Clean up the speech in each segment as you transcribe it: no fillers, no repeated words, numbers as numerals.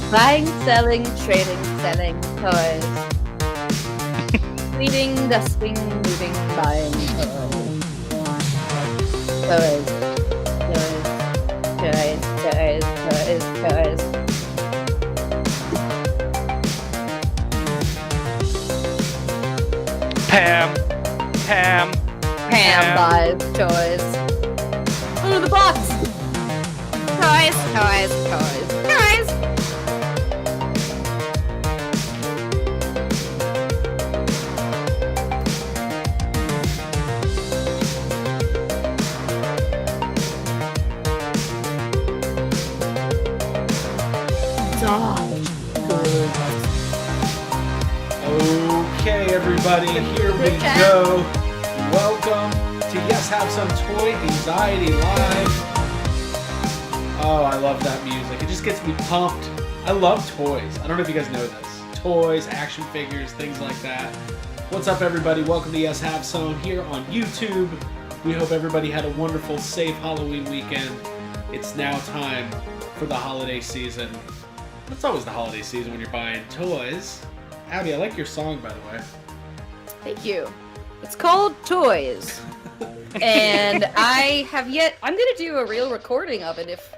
Buying, selling, trading, selling toys. Tweeting, dusting, moving, buying toys. Toys. Toys. Toys. Toys. Toys. Toys. Pam buys toys. Under the box. Toys. Toys. Toys. Toys. Okay, everybody, here we go. Welcome to Yes Have Some Toy Anxiety Live. Oh, I love that music. It just gets me pumped. I love toys. I don't know if you guys know this. Toys, action figures, things like that. What's up, everybody? Welcome to Yes Have Some here on YouTube. We hope everybody had a wonderful, safe Halloween weekend. It's now time for the holiday season. It's always the holiday season when you're buying toys. Abby, I like your song, by the way. Thank you. It's called Toys. And I'm going to do a real recording of it if,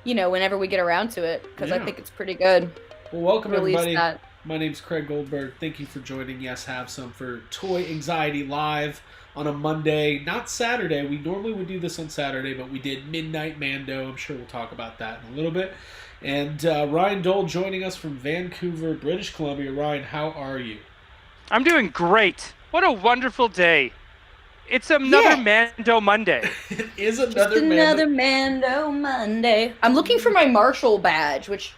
whenever we get around to it, because I think it's pretty good. Well, welcome, everybody. My name's Craig Goldberg. Thank you for joining Yes Have Some for Toy Anxiety Live on a Monday, not Saturday. We normally would do this on Saturday, but we did Midnight Mando. I'm sure we'll talk about that in a little bit. And Ryan Dole joining us from Vancouver, British Columbia. Ryan, how are you? I'm doing great. What a wonderful day. It's another Mando Monday. It is another Mando Monday. I'm looking for my Marshall badge, which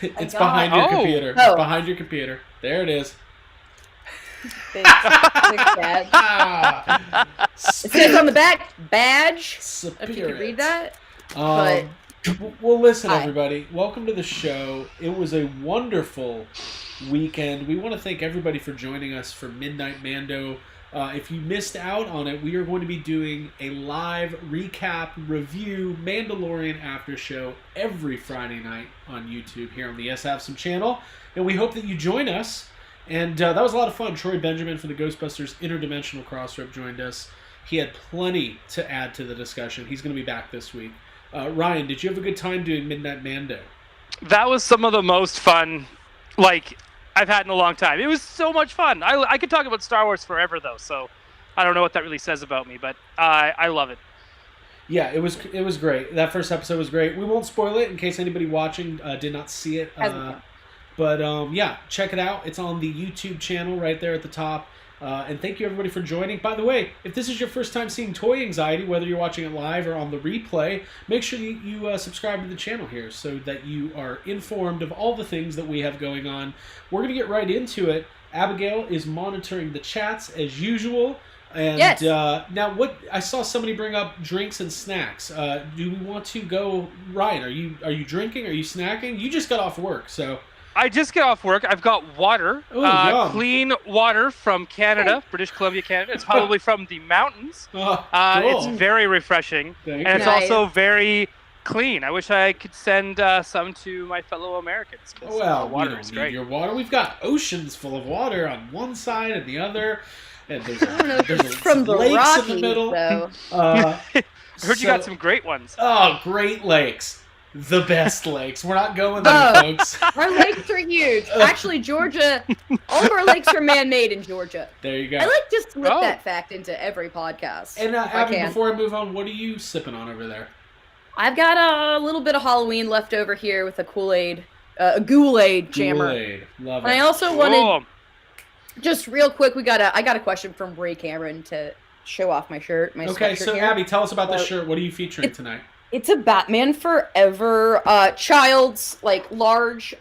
it's behind your computer. Oh. It's behind your computer. There it is. Big badge. It says on the back, badge. Spirit. If you can read that. Well, listen, everybody. Welcome to the show. It was a wonderful weekend. We want to thank everybody for joining us for Midnight Mando. If you missed out on it, we are going to be doing a live recap, review, Mandalorian after show every Friday night on YouTube here on the Yes Have Some channel. And we hope that you join us. And that was a lot of fun. Troy Benjamin from the Ghostbusters Interdimensional Crossrope joined us. He had plenty to add to the discussion. He's going to be back this week. Ryan, did you have a good time doing Midnight Mando? That was some of the most fun, I've had in a long time. It was so much fun. I could talk about Star Wars forever, though, so I don't know what that really says about me, but I love it. Yeah, it was great. That first episode was great. We won't spoil it in case anybody watching did not see it. But check it out. It's on the YouTube channel right there at the top. And thank you, everybody, for joining. By the way, if this is your first time seeing Toy Anxiety, whether you're watching it live or on the replay, make sure you subscribe to the channel here so that you are informed of all the things that we have going on. We're going to get right into it. Abigail is monitoring the chats as usual. And yes. Now, what I saw somebody bring up drinks and snacks. Do we want to go? Ryan, are you drinking? Are you snacking? You just got off work, so... I just get off work. I've got water, clean water from Canada, British Columbia, Canada. It's probably from the mountains. Cool. It's very refreshing, it's also very clean. I wish I could send some to my fellow Americans. Well, water is great. Your water. We've got oceans full of water on one side and the other, and there's from the lakes Rockies, in the middle. Though. I heard you got some great ones. Oh, Great Lakes. The best lakes. We're not going there, folks. Our lakes are huge. Actually, Georgia, all of our lakes are man-made in Georgia. There you go. I like to slip that fact into every podcast. And Abby, before I move on, what are you sipping on over there? I've got a little bit of Halloween left over here with a Kool-Aid, a Ghoul-Aid jammer. Kool-Aid. Love it. And I also wanted, just real quick, I got a question from Ray Cameron to show off my shirt, my Okay, so here. Abby, tell us about the shirt. What are you featuring tonight? It's a Batman Forever child's large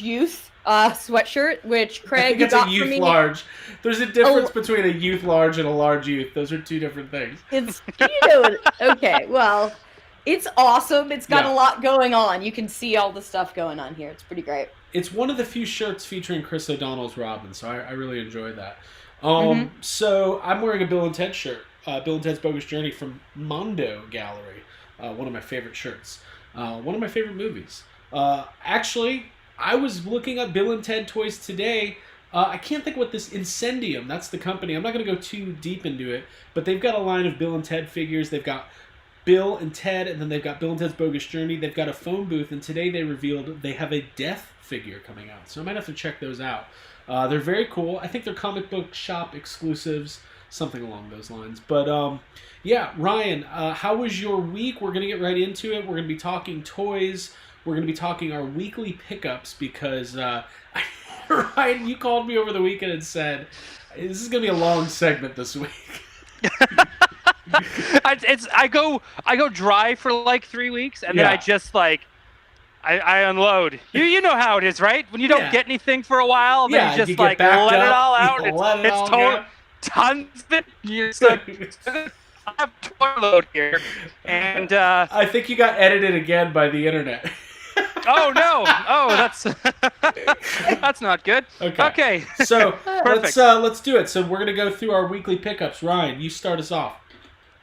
youth sweatshirt, which Craig I think it's a youth for me. Large. There's a difference between a youth large and a large youth. Those are two different things. It's okay. Well, it's awesome. It's got a lot going on. You can see all the stuff going on here. It's pretty great. It's one of the few shirts featuring Chris O'Donnell's Robin, so I really enjoyed that. So I'm wearing a Bill and Ted shirt. Bill and Ted's Bogus Journey from Mondo Gallery. One of my favorite shirts. One of my favorite movies. Actually, I was looking up Bill and Ted toys today. I can't think what this Incendium. That's the company. I'm not going to go too deep into it, but they've got a line of Bill and Ted figures. They've got Bill and Ted, and then they've got Bill and Ted's Bogus Journey. They've got a phone booth, and today they revealed they have a Death figure coming out. So I might have to check those out. They're very cool. I think they're comic book shop exclusives, something along those lines. But yeah, Ryan, how was your week? We're going to get right into it. We're going to be talking toys. We're going to be talking our weekly pickups because Ryan, you called me over the weekend and said, this is going to be a long segment this week. I go dry for like 3 weeks, and then I just like I unload. You know how it is, right? When you don't get anything for a while, then you just like let it all out. It's total tons of it. You're just like, I have a toy load here, and I think you got edited again by the internet. Oh no! Oh, that's not good. Okay. So let's do it. So we're gonna go through our weekly pickups. Ryan, you start us off.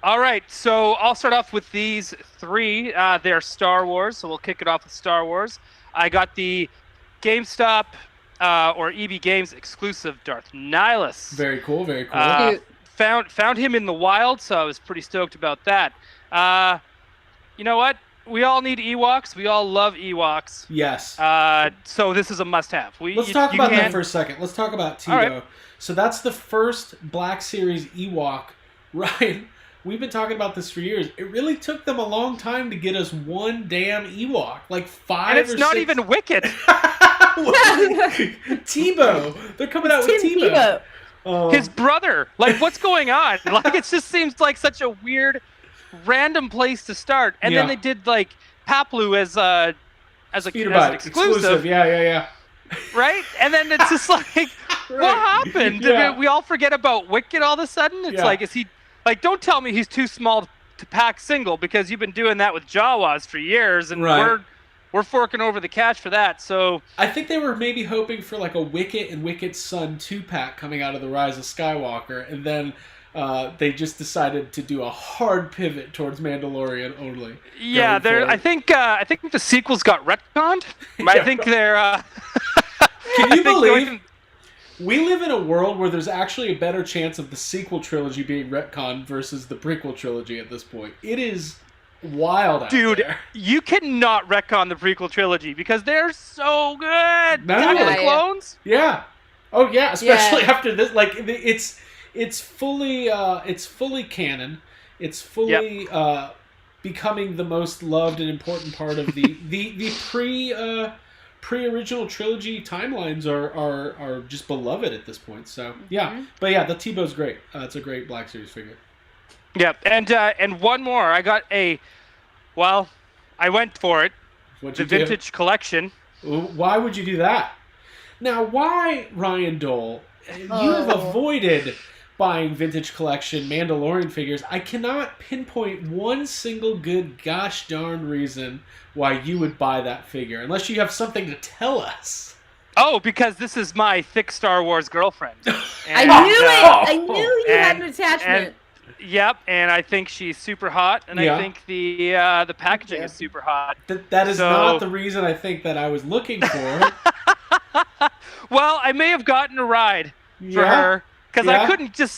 All right. So I'll start off with these three. They're Star Wars. So we'll kick it off with Star Wars. I got the GameStop or EB Games exclusive Darth Nihilus. Very cool. Very cool. Found him in the wild, so I was pretty stoked about that. You know what? We all need Ewoks. We all love Ewoks. Yes. So this is a must-have. Let's talk about that for a second. Let's talk about Tebow. Right. So that's the first Black Series Ewok. Ryan, we've been talking about this for years. It really took them a long time to get us one damn Ewok. Like 5 or 6. And it's not even Wicket. Tebow. They're coming out with Tebow. His brother. Like, what's going on? Like, it just seems like such a weird, random place to start. And then they did like Paplu as an exclusive. Yeah. Right? And then it's just like, what happened? Did we all forget about Wicket all of a sudden? It's like, is he like? Don't tell me he's too small to pack single, because you've been doing that with Jawas for years, and we're forking over the cash for that. So I think they were maybe hoping for like a Wicket and Wicket's son 2-pack coming out of the Rise of Skywalker, and then they just decided to do a hard pivot towards Mandalorian only. Yeah, I think the sequels got retconned. I think they're. Can you believe we live in a world where there's actually a better chance of the sequel trilogy being retconned versus the prequel trilogy at this point? It is wild out there. Dude, you cannot retcon the prequel trilogy because they're so good. No. The clones? Yeah. Oh yeah, especially after this. Like it's fully canon. It's fully becoming the most loved and important part of the pre-original trilogy timelines are just beloved at this point. So but yeah, the Tebow's great. It's a great Black Series figure. Yep, and one more. I got I went for it. What'd you do? Vintage collection. Why would you do that? Now, why, Ryan Dole? You have avoided buying vintage collection Mandalorian figures. I cannot pinpoint one single good gosh darn reason why you would buy that figure, unless you have something to tell us. Oh, because this is my thick Star Wars girlfriend. I knew it! I knew you had an attachment. Yep, and I think she's super hot, and I think the packaging is super hot. That is not the reason I think that I was looking for. Well, I may have gotten a ride for her, because I couldn't just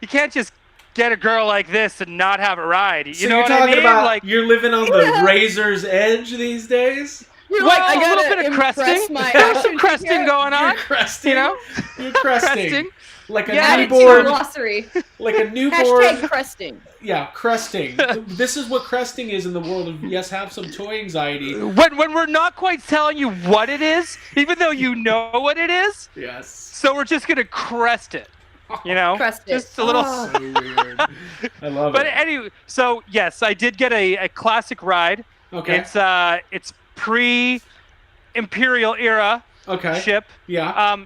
you can't just get a girl like this and not have a ride. You know what I mean? About you're living on the razor's edge these days? You're like, I got a little bit of cresting. There's some cresting going on. You're cresting. You know? You're cresting. Like a newborn. Glossary. Like a newborn. Hashtag cresting. Yeah, cresting. This is what cresting is in the world of, yes, have some toy anxiety. When we're not quite telling you what it is, even though you know what it is. Yes. So we're just going to crest it. You know? Crest it. Just a little. So weird. I love it. But anyway, so yes, I did get a classic ride. Okay. It's pre-Imperial era ship. Yeah.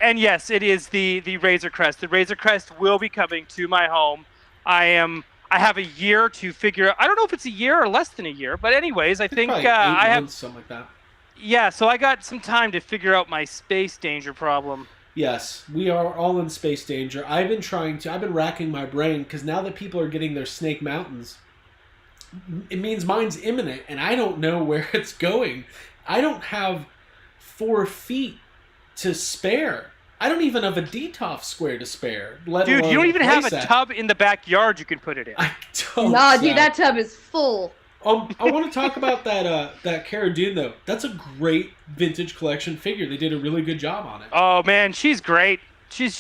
And yes, it is the Razor Crest. The Razor Crest will be coming to my home. I have a year to figure out. I don't know if it's a year or less than a year, but anyways, I think I have something like that. Yeah, so I got some time to figure out my space danger problem. Yes, we are all in space danger. I've been racking my brain because now that people are getting their Snake Mountains, it means mine's imminent, and I don't know where it's going. I don't have 4 feet to spare. I don't even have a DTOF square to spare. Dude, you don't even have a tub in the backyard you can put it in. I don't. Nah, dude, that tub is full. I want to talk about that Cara Dune though. That's a great vintage collection figure. They did a really good job on it. Oh man, she's great. She's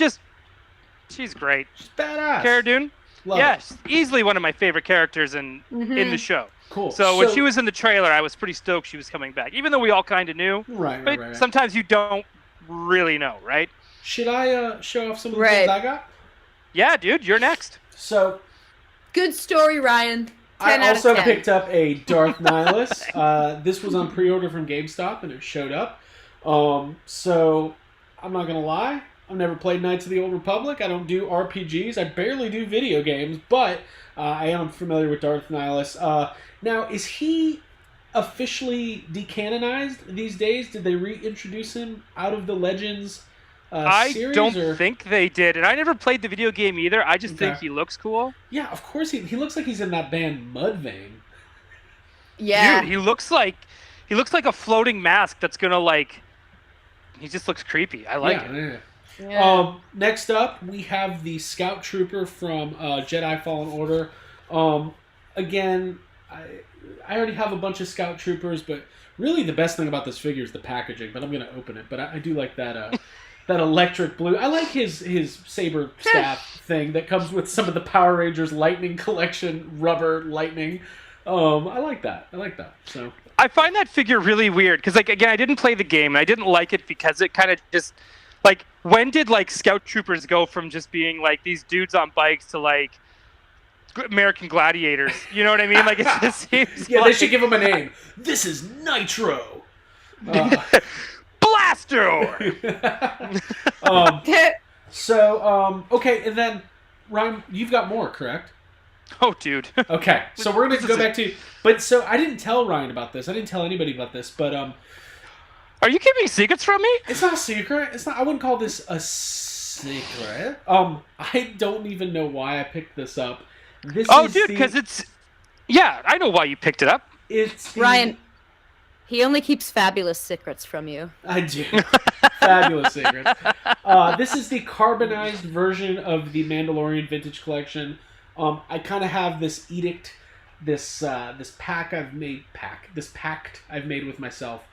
great. She's badass. Cara Dune. Yes, easily one of my favorite characters in the show. Cool. So when she was in the trailer, I was pretty stoked she was coming back, even though we all kind of knew. Right. Sometimes you don't really know, right? Should I show off some of the things I got? Yeah, dude, you're next. So, good story, Ryan. I also picked up a Darth Nihilus. This was on pre-order from GameStop, and it showed up. So, I'm not going to lie. I've never played Knights of the Old Republic. I don't do RPGs. I barely do video games, but I am familiar with Darth Nihilus. Now, is he officially decanonized these days? Did they reintroduce him out of the Legends series? I don't think they did, and I never played the video game either. I just think he looks cool. Yeah, of course he looks like he's in that band Mudvayne. Yeah, dude, he looks like a floating mask that's gonna he just looks creepy. I like it. Yeah. Next up, we have the Scout Trooper from Jedi Fallen Order. Again, I already have a bunch of Scout Troopers, but really the best thing about this figure is the packaging. But I'm gonna open it. But I do like that. That electric blue. I like his saber staff thing that comes with some of the Power Rangers Lightning Collection rubber lightning. I like that. So I find that figure really weird because, again, I didn't play the game and I didn't like it because it kind of just when did Scout Troopers go from just being these dudes on bikes to American Gladiators? You know what I mean? It just seems they should give him a name. This is Nitro. Blaster! Okay, and then, Ryan, you've got more, correct? Oh, dude. Okay, so we're going to go back to... But, so, I didn't tell Ryan about this. I didn't tell anybody about this, but... Are you keeping secrets from me? It's not a secret. It's not... I wouldn't call this a secret. I don't even know why I picked this up. Dude, because it's... Yeah, I know why you picked it up. It's... Ryan... He only keeps fabulous secrets from you. I do. Fabulous secrets. This is the carbonized version of the Mandalorian Vintage Collection. I kind of have this edict, this pact I've made with myself.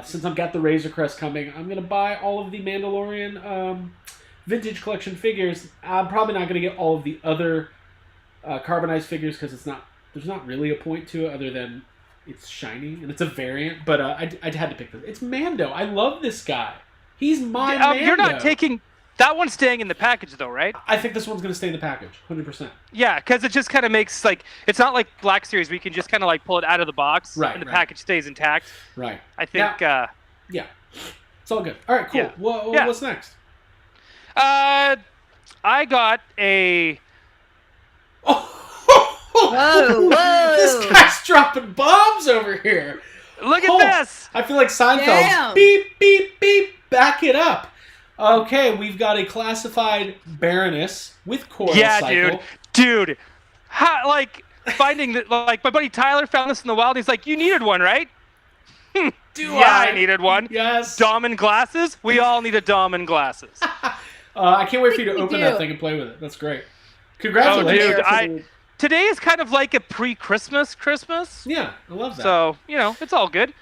Since I've got the Razor Crest coming, I'm going to buy all of the Mandalorian Vintage Collection figures. I'm probably not going to get all of the other carbonized figures because there's not really a point to it other than it's shiny and it's a variant. But I had to pick this. It's Mando. I love this guy. He's my Mando. You're not taking... That one's staying in the package, though, right? I think this one's going to stay in the package, 100%. Yeah, because it just kind of makes, it's not like Black Series where you can just kind of, pull it out of the box, and the package stays intact. Right. I think, yeah. It's all good. All right, cool. Yeah. What's next? I got a... Whoa! This guy's dropping bombs over here. Look at this! I feel like Seinfeld. Damn. Beep, beep, beep. Back it up. Okay, we've got a classified Baroness with coil cycle. Yeah, dude. How, finding that, my buddy Tyler found this in the wild. He's like, you needed one, right? I needed one. Yes. Dom and glasses? We all need a Dom and glasses. I can't wait for you to open that thing and play with it. That's great. Congratulations. Oh, dude. Today is kind of like a pre-Christmas Christmas. Yeah, I love that. So, it's all good.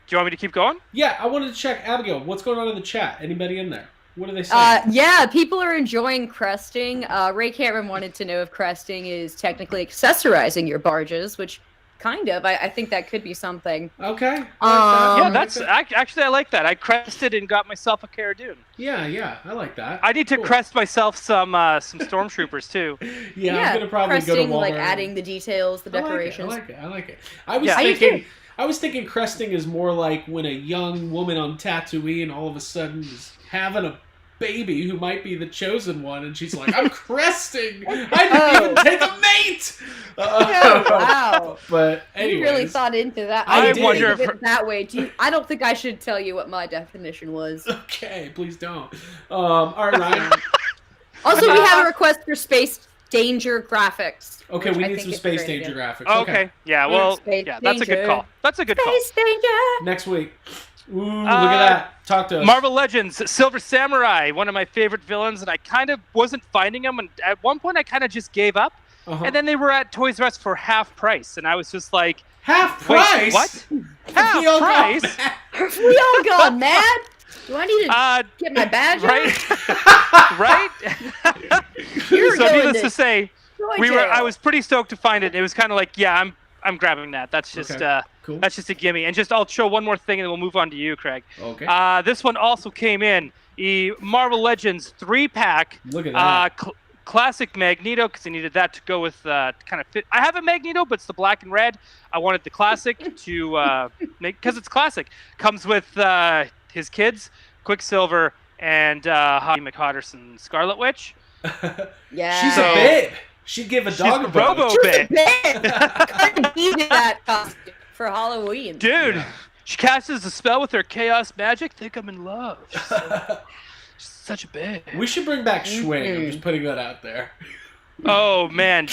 Do you want me to keep going? Yeah, I wanted to check. Abigail, what's going on in the chat? Anybody in there? What are they saying? Yeah, people are enjoying cresting. Ray Cameron wanted to know if cresting is technically accessorizing your barges, which kind of. I think that could be something. Okay. Yeah, that's actually I like that. I crested and got myself a Cara Dune. Yeah, I like that. I need to crest myself some stormtroopers too. Yeah, I'm gonna probably go to Walmart. Adding the details, the decorations. I like it. I was thinking cresting is more like when a young woman on Tatooine all of a sudden is having a baby who might be the chosen one, and she's like, I'm cresting! I didn't even take a mate! Wow. But anyways. You really thought into that. I wonder if that way. I don't think I should tell you what my definition was. Okay, please don't. All right, Ryan. Also, we have a request for Space Danger graphics. Okay, we need some Space Danger graphics. Okay. Yeah, well, that's a good call. That's a good call. Space Danger! Next week. Ooh, look at that. Talk to us. Marvel Legends, Silver Samurai, one of my favorite villains, and I kind of wasn't finding them. And at one point, I kind of just gave up. And then they were at Toys R Us for half price, and I was just like, half price? What? Half price? We all got mad? Do I need to get my badge out? Right? So needless to say, I was pretty stoked to find it. It was kind of like, yeah, I'm grabbing that. That's just cool. That's just a gimme. And just I'll show one more thing, and then we'll move on to you, Craig. Okay. This one also came in the Marvel Legends 3-pack. Look at that. Classic Magneto, because I needed that to go with kind of fit. I have a Magneto, but it's the black and red. I wanted the classic to make, because it's classic. Comes with his kids, Quicksilver, and Holly McHotterson, Scarlet Witch. Yeah. She's a babe. She'd give a dog a bone. Robo babe. I needed that costume for Halloween. Dude, she casts a spell with her chaos magic. Think I'm in love. She's such a babe. We should bring back Schwing. I'm just putting that out there. Oh, man.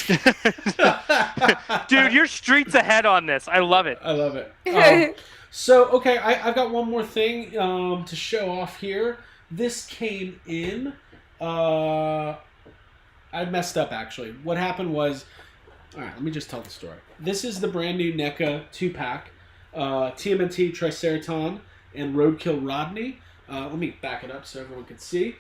Dude, your street's ahead on this. I love it. I love it. So, okay, I've got one more thing to show off here. This came in. I messed up, actually. What happened was... All right, let me just tell the story. This is the brand new NECA 2-pack. TMNT Triceraton and Roadkill Rodney. Let me back it up so everyone can see.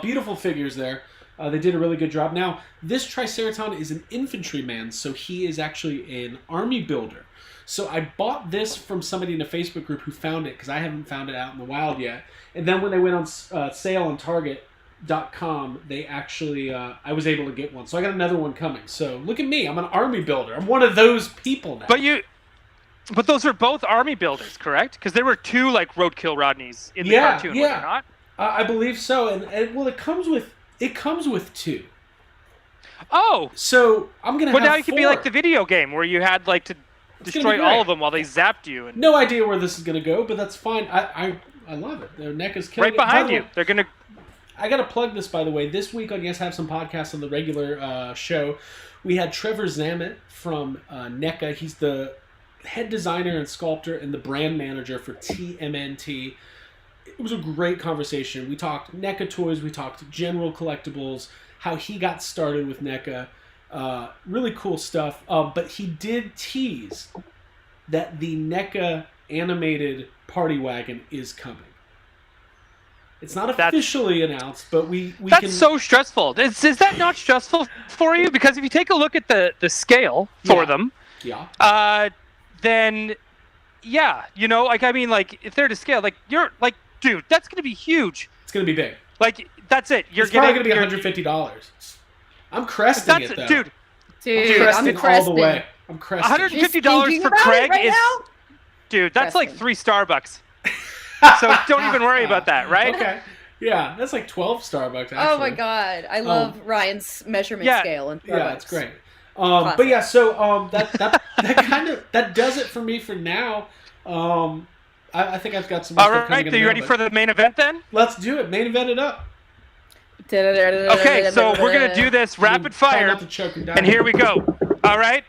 Beautiful figures there. They did a really good job. Now, this Triceraton is an infantryman, so he is actually an army builder. So I bought this from somebody in a Facebook group who found it, because I haven't found it out in the wild yet. And then when they went on sale on Target.com, they actually, I was able to get one. So I got another one coming. So look at me. I'm an army builder. I'm one of those people now. But those are both army builders, correct? Because there were two like Roadkill Rodneys in the cartoon, were there not? I believe so. And well, it comes with two. Oh. So I'm gonna. But now you four. can be like the video game where you had like to destroy all of them while they zapped you. And... No idea where this is gonna go, but that's fine. I love it. Their neck is killing right behind you. They're gonna. I gotta plug this, by the way. This week on Yes Have Some Podcasts on the regular show, we had Trevor Zammit from NECA. He's the head designer and sculptor and the brand manager for TMNT. It was a great conversation. We talked NECA toys, we talked general collectibles, how he got started with NECA. Really cool stuff. But he did tease that the NECA animated party wagon is coming. It's not officially announced, but we that's can... so stressful. Is that not stressful for you? Because if you take a look at the scale for them, then like I mean, like if they're to scale, like you're like, dude, that's gonna be huge. It's gonna be big. Like that's it. It's probably gonna be $150. I'm cresting it though. Dude, I'm cresting all the way. I'm cresting. $150 for Craig is, dude. That's like 3 Starbucks. So don't even worry about that, right? Okay. Yeah, that's like 12 Starbucks, actually. Oh my god. I love Ryan's measurement scale and Starbucks. Yeah, it's great. But yeah, so that does it for me for now. I think I've got some more stuff coming in. Are you ready for the main event then? Let's do it. Main event it up. Okay, so we're gonna do this rapid fire, and here we go. All right.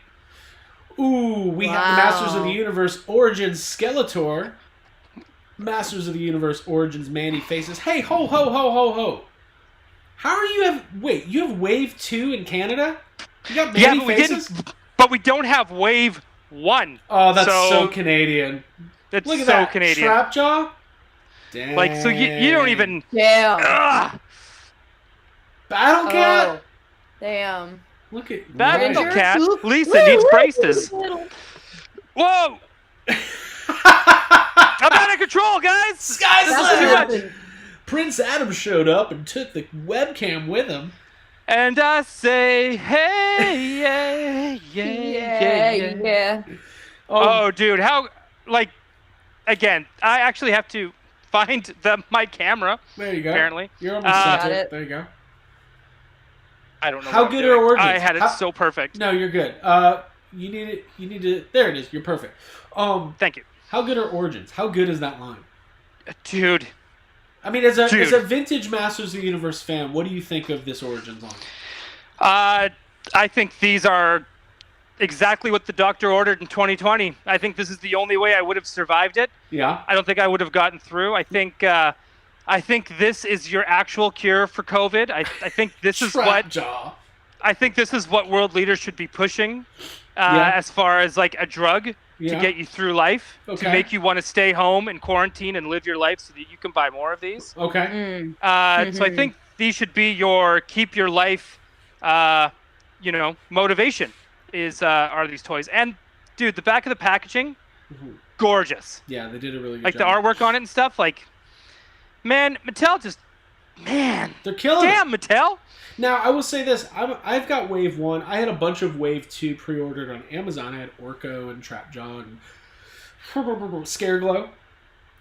Ooh, we have the Masters of the Universe Origins Skeletor. Masters of the Universe Origins Manny Faces. Hey, ho, ho, ho, ho, ho. How are you wait, you have Wave 2 in Canada? You got Manny Faces? But we don't have Wave 1. Oh, that's so Canadian. That's Look at so that. Canadian. Trapjaw? Dang. Like, so you don't even... Yeah. Battle Cat? Oh, damn. Look at... Battle Cat. Lisa needs braces. Whoa! I'm out of control, guys! Sky's too much. Prince Adam showed up and took the webcam with him. And I say, hey, yeah. Oh, dude, how, like, again, I actually have to find my camera. There you go. Apparently. You're almost set it. There you go. I don't know. How good are Origins? I had it so perfect. No, you're good. You need to. There it is. You're perfect. Thank you. How good are Origins? How good is that line? Dude. I mean, as a vintage Masters of the Universe fan, what do you think of this Origins line? I think these are exactly what the doctor ordered in 2020. I think this is the only way I would have survived it. Yeah. I don't think I would have gotten through. I think this is your actual cure for COVID. I think this is what jaw. I think this is what world leaders should be pushing, as far as like a drug to get you through life, to make you want to stay home and quarantine and live your life so that you can buy more of these. Okay. So I think these should be your keep your life, motivation are these toys. And dude, the back of the packaging, gorgeous. Yeah, they did a really good job. The artwork on it and stuff. Like, man, Mattel they're killing it. Damn, Mattel. Now, I will say this. I've got Wave 1. I had a bunch of Wave 2 pre-ordered on Amazon. I had Orko and Trapjaw and Scareglow.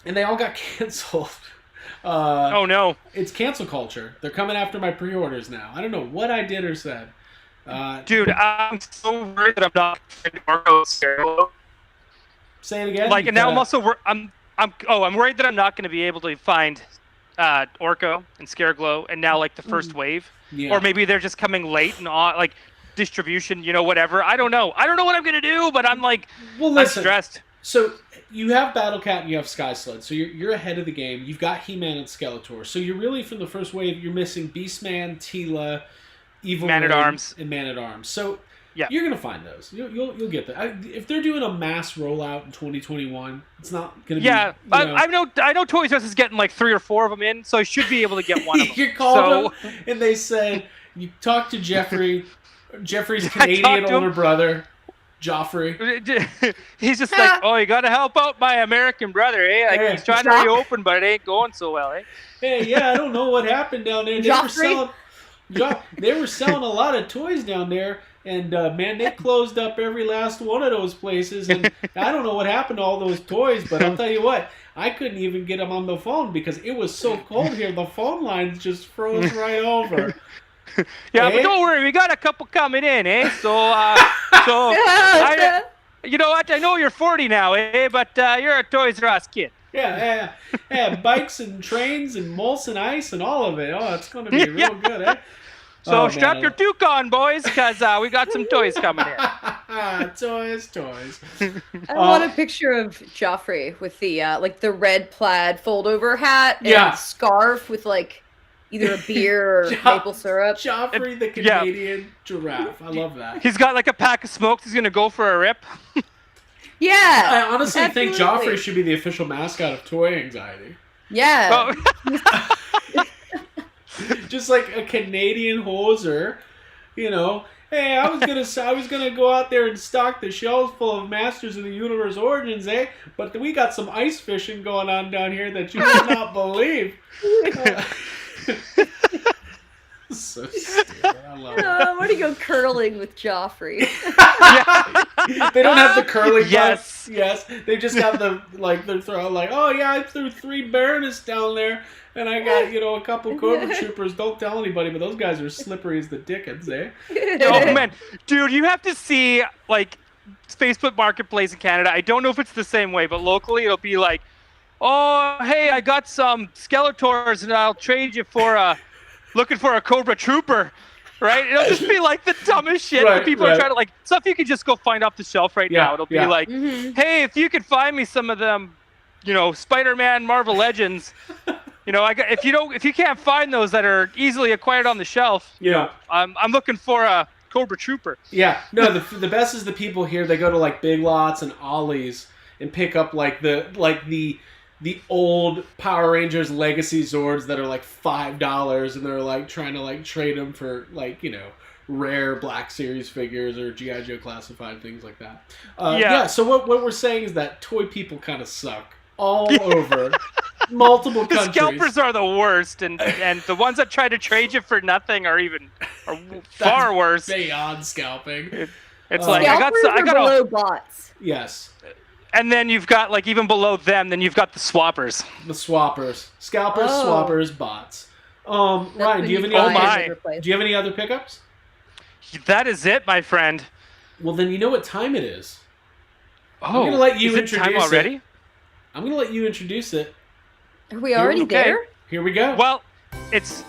And they all got canceled. Oh, no. It's cancel culture. They're coming after my pre-orders now. I don't know what I did or said. Dude, I'm so worried that I'm not Orko and Scareglow. Say it again. Like, and now I'm also I'm worried that I'm not going to be able to find Orko and Scareglow, and now like the first wave, or maybe they're just coming late and like distribution, whatever. I don't know what I'm gonna do, but I'm like, I'm stressed. So you have Battle Cat and you have Sky Sled, so you're ahead of the game. You've got He-Man and Skeletor, so you're really from the first wave. You're missing Beastman, Teela, Evil Man-at-Arms, and Man-at-Arms. So you're gonna find those. You'll get that. If they're doing a mass rollout in 2021, it's not gonna be. Yeah, I know. Toys R Us is getting like 3 or 4 of them in, so I should be able to get one of them. You called them, and they said you talked to Jeffrey, Jeffrey's Canadian older brother, Joffrey. He's just like, oh, you got to help out my American brother, eh? Like he's trying to reopen, but it ain't going so well, eh? Hey, yeah, I don't know what happened down there. They were selling a lot of toys down there. And, man, they closed up every last one of those places. And I don't know what happened to all those toys, but I'll tell you what. I couldn't even get them on the phone because it was so cold here. The phone lines just froze right over. Yeah, but don't worry. We got a couple coming in, eh? So you know what? I know you're 40 now, eh? But you're a Toys R Us kid. Yeah. Bikes and trains and Molson Ice and all of it. Oh, it's going to be real good, eh? So strap your toque on, boys, because we got some toys coming in. Toys. I want a picture of Joffrey with the the red plaid fold-over hat and scarf with like either a beer or maple syrup. Joffrey, the Canadian giraffe. I love that. He's got like a pack of smokes. He's gonna go for a rip. Yeah. I honestly think Joffrey should be the official mascot of Toy Anxiety. Yeah. Oh. Just like a Canadian hoser, Hey, I was gonna go out there and stock the shelves full of Masters of the Universe Origins, eh? But we got some ice fishing going on down here that you would not believe. So stupid. I love it. I want to go curling with Joffrey. They don't have the curling. Yes. Yes. They just have they're throwing oh yeah, I threw 3 Baroness down there. And I got, a couple Cobra Troopers. Don't tell anybody, but those guys are slippery as the dickens, eh? Oh, man. Dude, you have to see, Facebook Marketplace in Canada. I don't know if it's the same way, but locally it'll be like, oh, hey, I got some Skeletors, and I'll trade you for looking for a Cobra Trooper, right? It'll just be like the dumbest shit that people are trying to, stuff you can just go find off the shelf right now. It'll be like, hey, if you could find me some of them, Spider-Man, Marvel Legends... if you can't find those that are easily acquired on the shelf, I'm looking for a Cobra Trooper. Yeah, no, the best is the people here. They go to Big Lots and Ollie's and pick up the old Power Rangers Legacy Zords that are $5, and they're trying to trade them for rare Black Series figures or G.I. Joe classified things like that. So what we're saying is that toy people kind of suck all over. Multiple countries. The scalpers are the worst, and the ones that try to trade you for nothing are far worse. Beyond scalping. It's I got below bots. Yes. And then you've got even below them, then you've got the swappers. The swappers, scalpers, swappers, bots. Ryan, do you have any other pickups? That is it, my friend. Well, then you know what time it is. I'm gonna let you introduce time already. It. I'm gonna let you introduce it. Are we already there? Here we go. Well, it's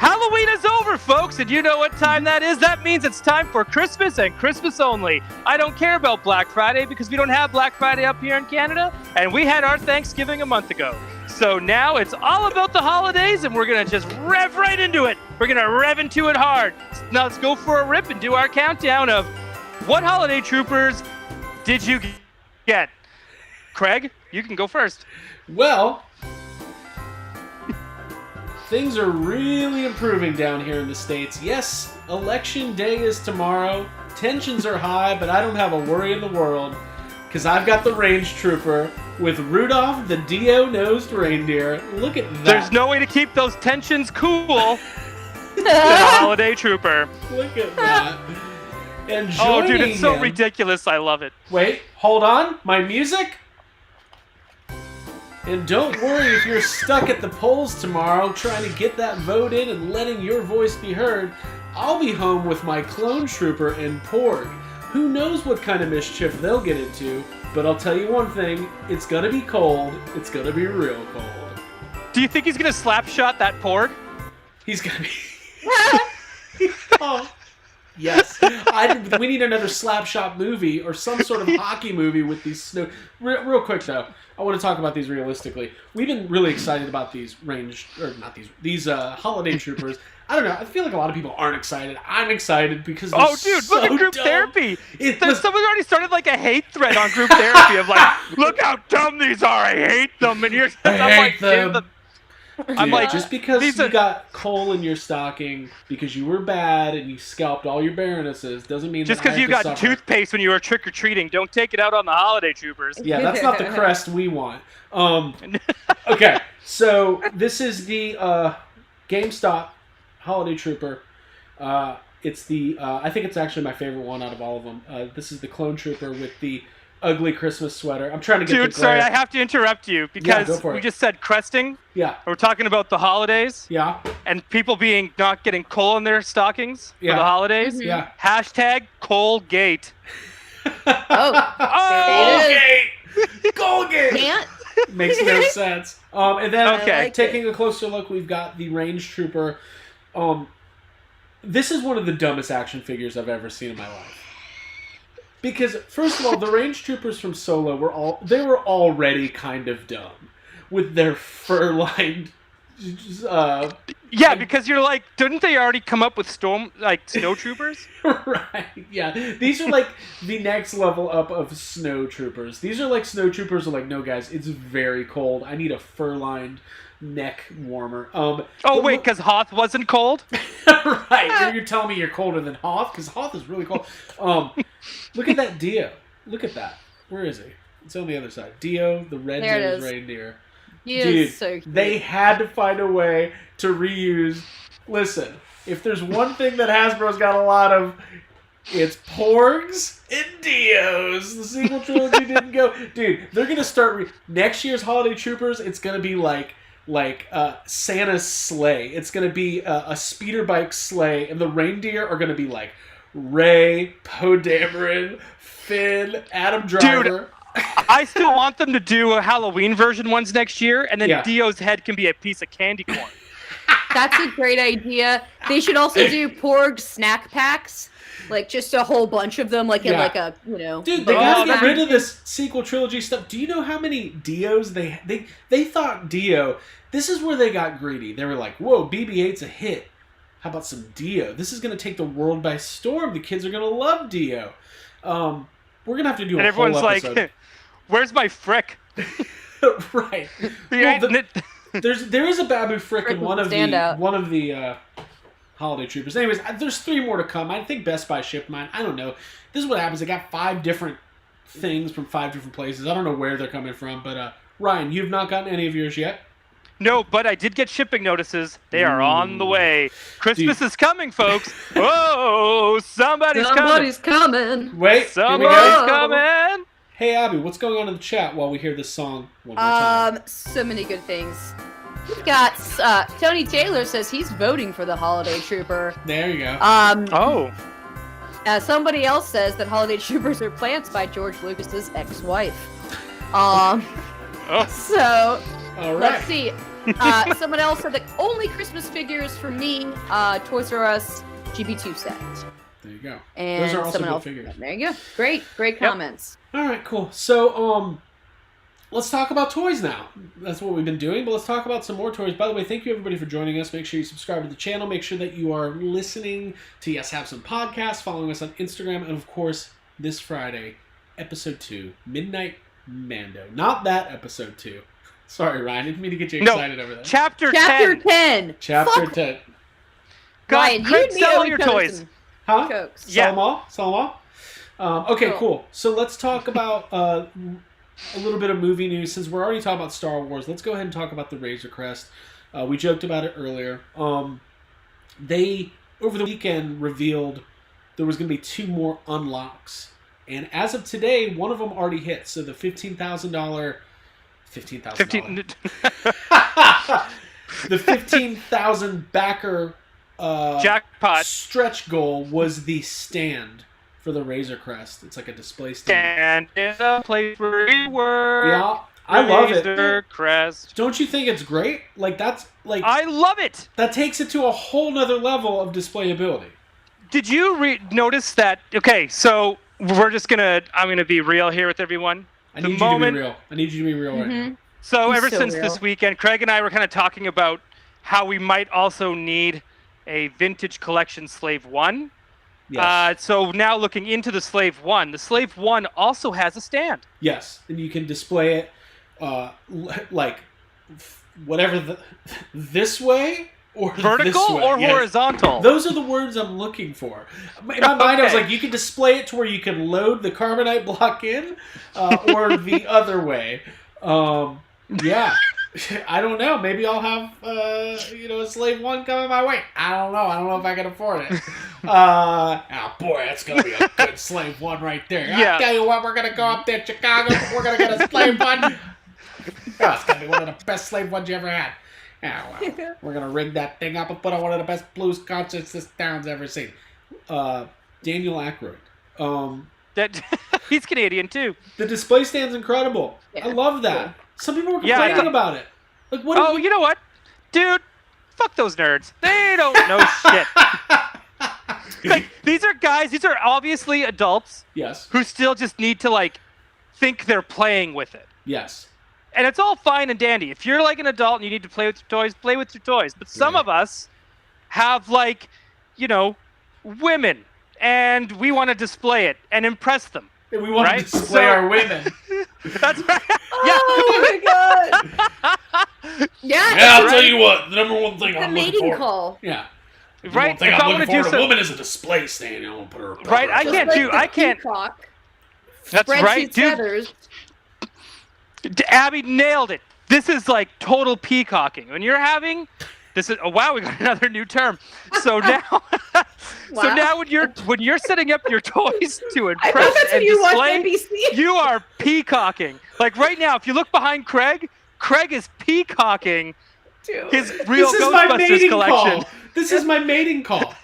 Halloween is over, folks, and you know what time that is. That means it's time for Christmas and Christmas only. I don't care about Black Friday because we don't have Black Friday up here in Canada, and we had our Thanksgiving a month ago. So now it's all about the holidays, and we're going to just rev right into it. We're going to rev into it hard. Now let's go for a rip and do our countdown of what holiday troopers did you get? Craig, you can go first. Well, things are really improving down here in the States. Yes, Election Day is tomorrow. Tensions are high, but I don't have a worry in the world because I've got the range trooper with Rudolph the Dio-nosed reindeer. Look at that. There's no way to keep those tensions cool than a holiday trooper. Look at that. And oh, dude, it's so ridiculous. I love it. Wait, hold on. My music? And don't worry if you're stuck at the polls tomorrow trying to get that vote in and letting your voice be heard. I'll be home with my clone trooper and Porg. Who knows what kind of mischief they'll get into, but I'll tell you one thing, it's gonna be cold. It's gonna be real cold. Do you think he's gonna slap shot that Porg? He's gonna be... Oh. Yes. We need another Slapshot movie or some sort of hockey movie with these snow... Real quick, though. I want to talk about these realistically. We've been really excited about these these holiday troopers. I don't know. I feel like a lot of people aren't excited. I'm excited because they're so look at group dumb. Therapy. Someone already started like a hate thread on group therapy of like, look how dumb these are. I hate them. And you're I hate them. Dude, I'm like, just because you got coal in your stocking because you were bad and you scalped all your Baronesses doesn't mean just because you got toothpaste when you were trick or treating. Don't take it out on the holiday troopers. Yeah, that's not the crest we want. Okay, so this is the GameStop Holiday Trooper. It's the I think it's actually my favorite one out of all of them. This is the Clone Trooper with the ugly Christmas sweater. I'm trying to get Dude, sorry, I have to interrupt you because we just said cresting. Yeah. We're talking about the holidays. Yeah. And people not getting coal in their stockings for the holidays. Mm-hmm. Yeah. Hashtag Colgate. Colgate! Colgate! Can't. Makes no sense. And then taking it. a closer look, we've got the Range Trooper. This is one of the dumbest action figures I've ever seen in my life. Because, first of all, the Range Troopers from Solo were already kind of dumb. With their fur-lined... because you're like, didn't they already come up with snow troopers? Right, yeah. These are like the next level up of snow troopers. These are like snow troopers are like, no guys, it's very cold. I need a fur-lined neck warmer. Because Hoth wasn't cold? Right, you're telling me you're colder than Hoth? Because Hoth is really cold. Look at that Dio. Look at that. Where is he? It's on the other side. Dio, the red-nosed reindeer. Dude, so cute. They had to find a way to reuse. Listen, if there's one thing that Hasbro's got a lot of, it's Porgs and Dios. The sequel trilogy didn't go. Dude, they're gonna start next year's Holiday Troopers. It's gonna be like Santa's sleigh. It's gonna be a speeder bike sleigh, and the reindeer are gonna be like Rey, Poe Dameron, Finn, Adam Driver. Dude, I still want them to do a Halloween version ones next year, and then Dio's head can be a piece of candy corn. That's a great idea. They should also do Porg snack packs. Like, just a whole bunch of them, like in like a, Dude, they gotta get rid of this sequel trilogy stuff. Do you know how many Dios they thought Dio, this is where they got greedy. They were like, whoa, BB-8's a hit. How about some Dio? This is gonna take the world by storm. The kids are gonna love Dio. We're gonna have to do a whole episode. Everyone's like, where's my frick? Right. Well, there is a Babu Frick in one of the Holiday Troopers. Anyways, there's 3 more to come. I think Best Buy shipped mine. I don't know. This is what happens. I got 5 different things from 5 different places. I don't know where they're coming from, but Ryan, you've not gotten any of yours yet? No, but I did get shipping notices. They are on the way. Christmas is coming, folks. Whoa, somebody's coming. Wait, somebody's coming. Hey, Abby, what's going on in the chat while we hear this song one more time? So many good things. We've got Tony Taylor says he's voting for the Holiday Trooper. There you go. Somebody else says that Holiday Troopers are plants by George Lucas's ex-wife. So, all right. Let's see. Someone else said that only Christmas figures for me. Toys R Us GB2 set. There you go. And those are also someone good else, figures. There you go. Great comments. All right, cool. So, let's talk about toys now. That's what we've been doing, but let's talk about some more toys. By the way, thank you everybody for joining us. Make sure you subscribe to the channel. Make sure that you are listening to Yes Have Some Podcast, following us on Instagram, and of course, this Friday, episode 2, Midnight Mando. Not that episode 2. Sorry, Ryan. I didn't mean to get you excited over that. Chapter 10. Chapter 10. Ryan, Craig, sell all your toys. Huh? Cokes. Sell them all? Sell them all? Okay, cool. So let's talk about a little bit of movie news. Since we're already talking about Star Wars, let's go ahead and talk about the Razor Crest. We joked about it earlier. They, over the weekend, revealed there was going to be 2 more unlocks. And as of today, one of them already hit. So the $15,000... the 15,000 backer jackpot stretch goal was the stand for the Razor Crest. It's like a display stand. Stand in a place where we were. Yeah, I love it. Razor Crest. Don't you think it's great? Like that's like I love it. That takes it to a whole nother level of displayability. Did you notice that? Okay, so I'm gonna be real here with everyone. I need you to be real. I need you to be real right now. So He's ever so since real. this weekend, Craig and I were kind of talking about how we might also need a vintage collection Slave 1. Yes. So now looking into the Slave 1, the Slave 1 also has a stand. Yes, and you can display it like whatever this way or Vertical this way. or Yes. horizontal? Those are the words I'm looking for. In my mind, I was like, you can display it to where you can load the carbonite block in, or the other way. Yeah. I don't know. Maybe I'll have, a Slave 1 coming my way. I don't know. I don't know if I can afford it. Oh, boy, that's going to be a good Slave 1 right there. Yeah. I'll tell you what, we're going to go up there to Chicago. We're going to get a Slave 1. Oh, it's going to be one of the best Slave 1s you ever had. Oh, well, we're going to rig that thing up and put on one of the best blues concerts this town's ever seen. Daniel Aykroyd. He's Canadian, too. The display stand's incredible. Yeah. I love that. Cool. Some people were complaining about it. Like, what? Oh, you know what? Dude, fuck those nerds. They don't know shit. Like, these are obviously adults. Yes. Who still just need to, think they're playing with it. Yes. And it's all fine and dandy. If you're like an adult and you need to play with your toys, play with your toys. But some of us have, women. And we want to display it and impress them. And we want to display our women. That's right. Oh my god! Yeah, I'll tell you what. The number one thing the I'm looking mating for. call. Yeah. The Right. one thing If I I'm want looking to for do in a woman is a display stand. I want to put her. Right, I can't do. I can't. Peacock, That's right, spreadsheet dude. feathers. Abby nailed it. This is like total peacocking. When you're having this is wow, we got another new term. So now so now when you're setting up your toys to impress and display, you are peacocking. Like right now, if you look behind Craig is peacocking his real Ghostbusters collection. This is my mating call.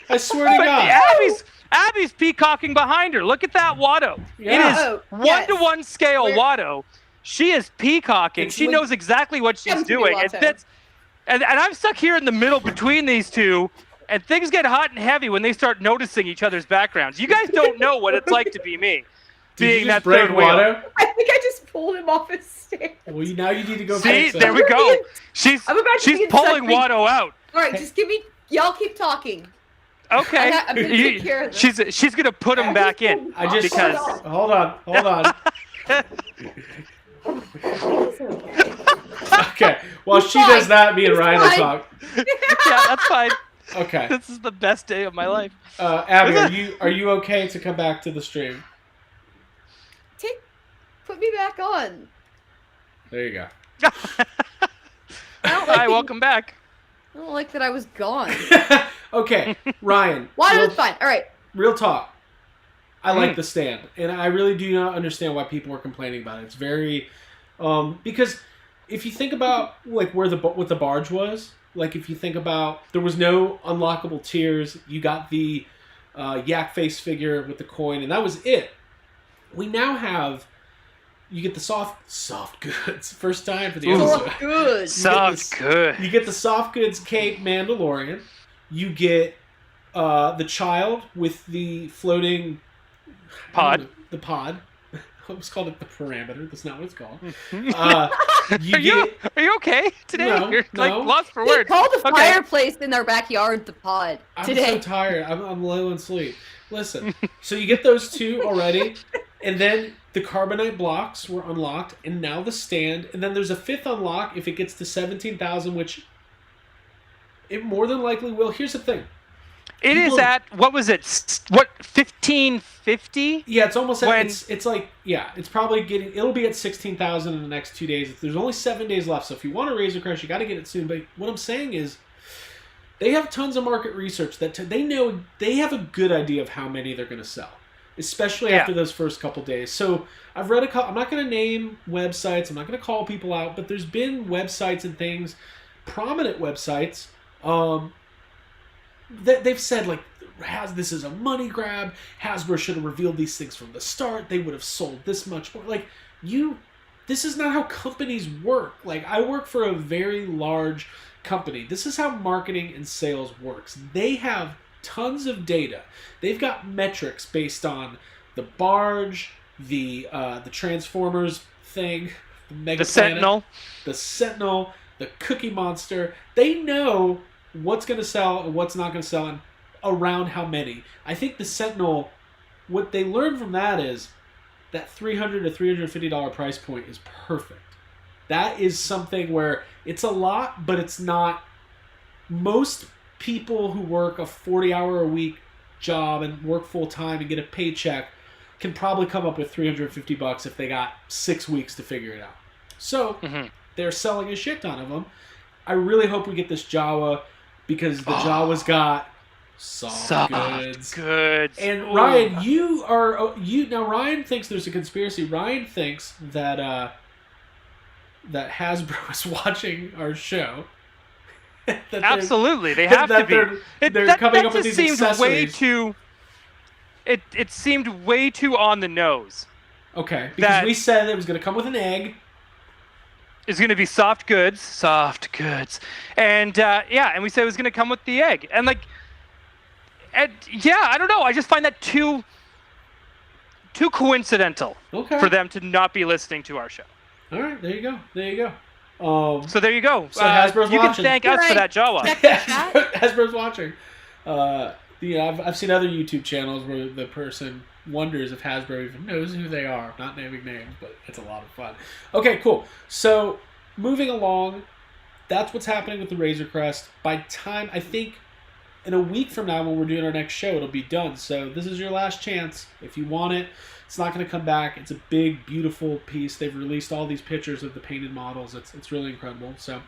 I swear to God. Abby's peacocking behind her. Look at that Watto. Yeah. It is 1-to-1 scale Watto. She is peacocking. She knows exactly what she's doing. And I'm stuck here in the middle between these two, and things get hot and heavy when they start noticing each other's backgrounds. You guys don't know what it's like to be me. Being that third wheel. I think I just pulled him off his stand. Well, now you need to go See, there we go. She's pulling Watto out. All right, just give me. Y'all keep talking. Okay. I'm gonna take care of this. She's gonna put him back in. Hold on. Okay. While she does that, me and Ryan will talk. Yeah, that's fine. Okay. This is the best day of my life. Abby, are you okay to come back to the stream? Put me back on. There you go. Hi, welcome back. I don't like that I was gone. Okay, Ryan. It's fine. All right. Real talk. I like the stand, and I really do not understand why people are complaining about it. It's very, because if you think about like what the barge was, like if you think about there was no unlockable tiers, you got the yak face figure with the coin, and that was it. We now have You get the soft goods. First time for the episode. Soft goods. Soft goods. You get the soft goods cape Mandalorian. You get the child with the floating pod. The pod. I almost called it the parameter. That's not what it's called. Are you okay today? No, You're like no. lost for words. They called the fireplace in their backyard the pod today. I'm so tired. I'm low on sleep. Listen, so you get those two already, and then the carbonite blocks were unlocked, and now the stand, and then there's a fifth unlock if it gets to 17,000, which it more than likely will. Here's the thing. It is at, what was it? What, 1550? Yeah, it's almost at, it's like, yeah, it's probably it'll be at 16,000 in the next 2 days. There's only 7 days left, so if you want a Razor Crest, you got to get it soon. But what I'm saying is, they have tons of market research that they know they have a good idea of how many they're going to sell, especially after those first couple days. So I've read a couple. I'm not going to name websites. I'm not going to call people out, but there's been websites and things, prominent websites, that they've said like, this is a money grab. Hasbro should have revealed these things from the start. They would have sold this much more. Like this is not how companies work. Like I work for a very large company. This is how marketing and sales works. They have tons of data. They've got metrics based on the barge, the Transformers thing, the Sentinel, the Cookie Monster. They know what's going to sell and what's not going to sell, and around how many. I think the Sentinel, what they learned from that is that $300 to $350 price point is perfect. That is something where it's a lot, but it's not. Most people who work a 40-hour-a-week job and work full-time and get a paycheck can probably come up with $350 if they got 6 weeks to figure it out. So they're selling a shit ton of them. I really hope we get this Jawa, because the Jawa's got soft goods. And Ryan, now Ryan thinks there's a conspiracy. Ryan thinks that that Hasbro is watching our show. Absolutely, they have to be. They're coming up with these accessories. It seemed way too on the nose. Okay, because we said it was going to come with an egg. It's going to be soft goods, and and we said it was going to come with the egg, and I don't know. I just find that too coincidental for them to not be listening to our show. All right, there you go. So there you go. So Hasbro's you watching. Can thank us for that Jawa. Hasbro's watching. I've seen other YouTube channels where the person wonders if Hasbro even knows who they are. Not naming names, but it's a lot of fun. Okay, cool. So moving along, that's what's happening with the Razor Crest. By time, I think in a week from now when we're doing our next show, it'll be done. So this is your last chance. If you want it, it's not going to come back. It's a big, beautiful piece. They've released all these pictures of the painted models. It's really incredible. So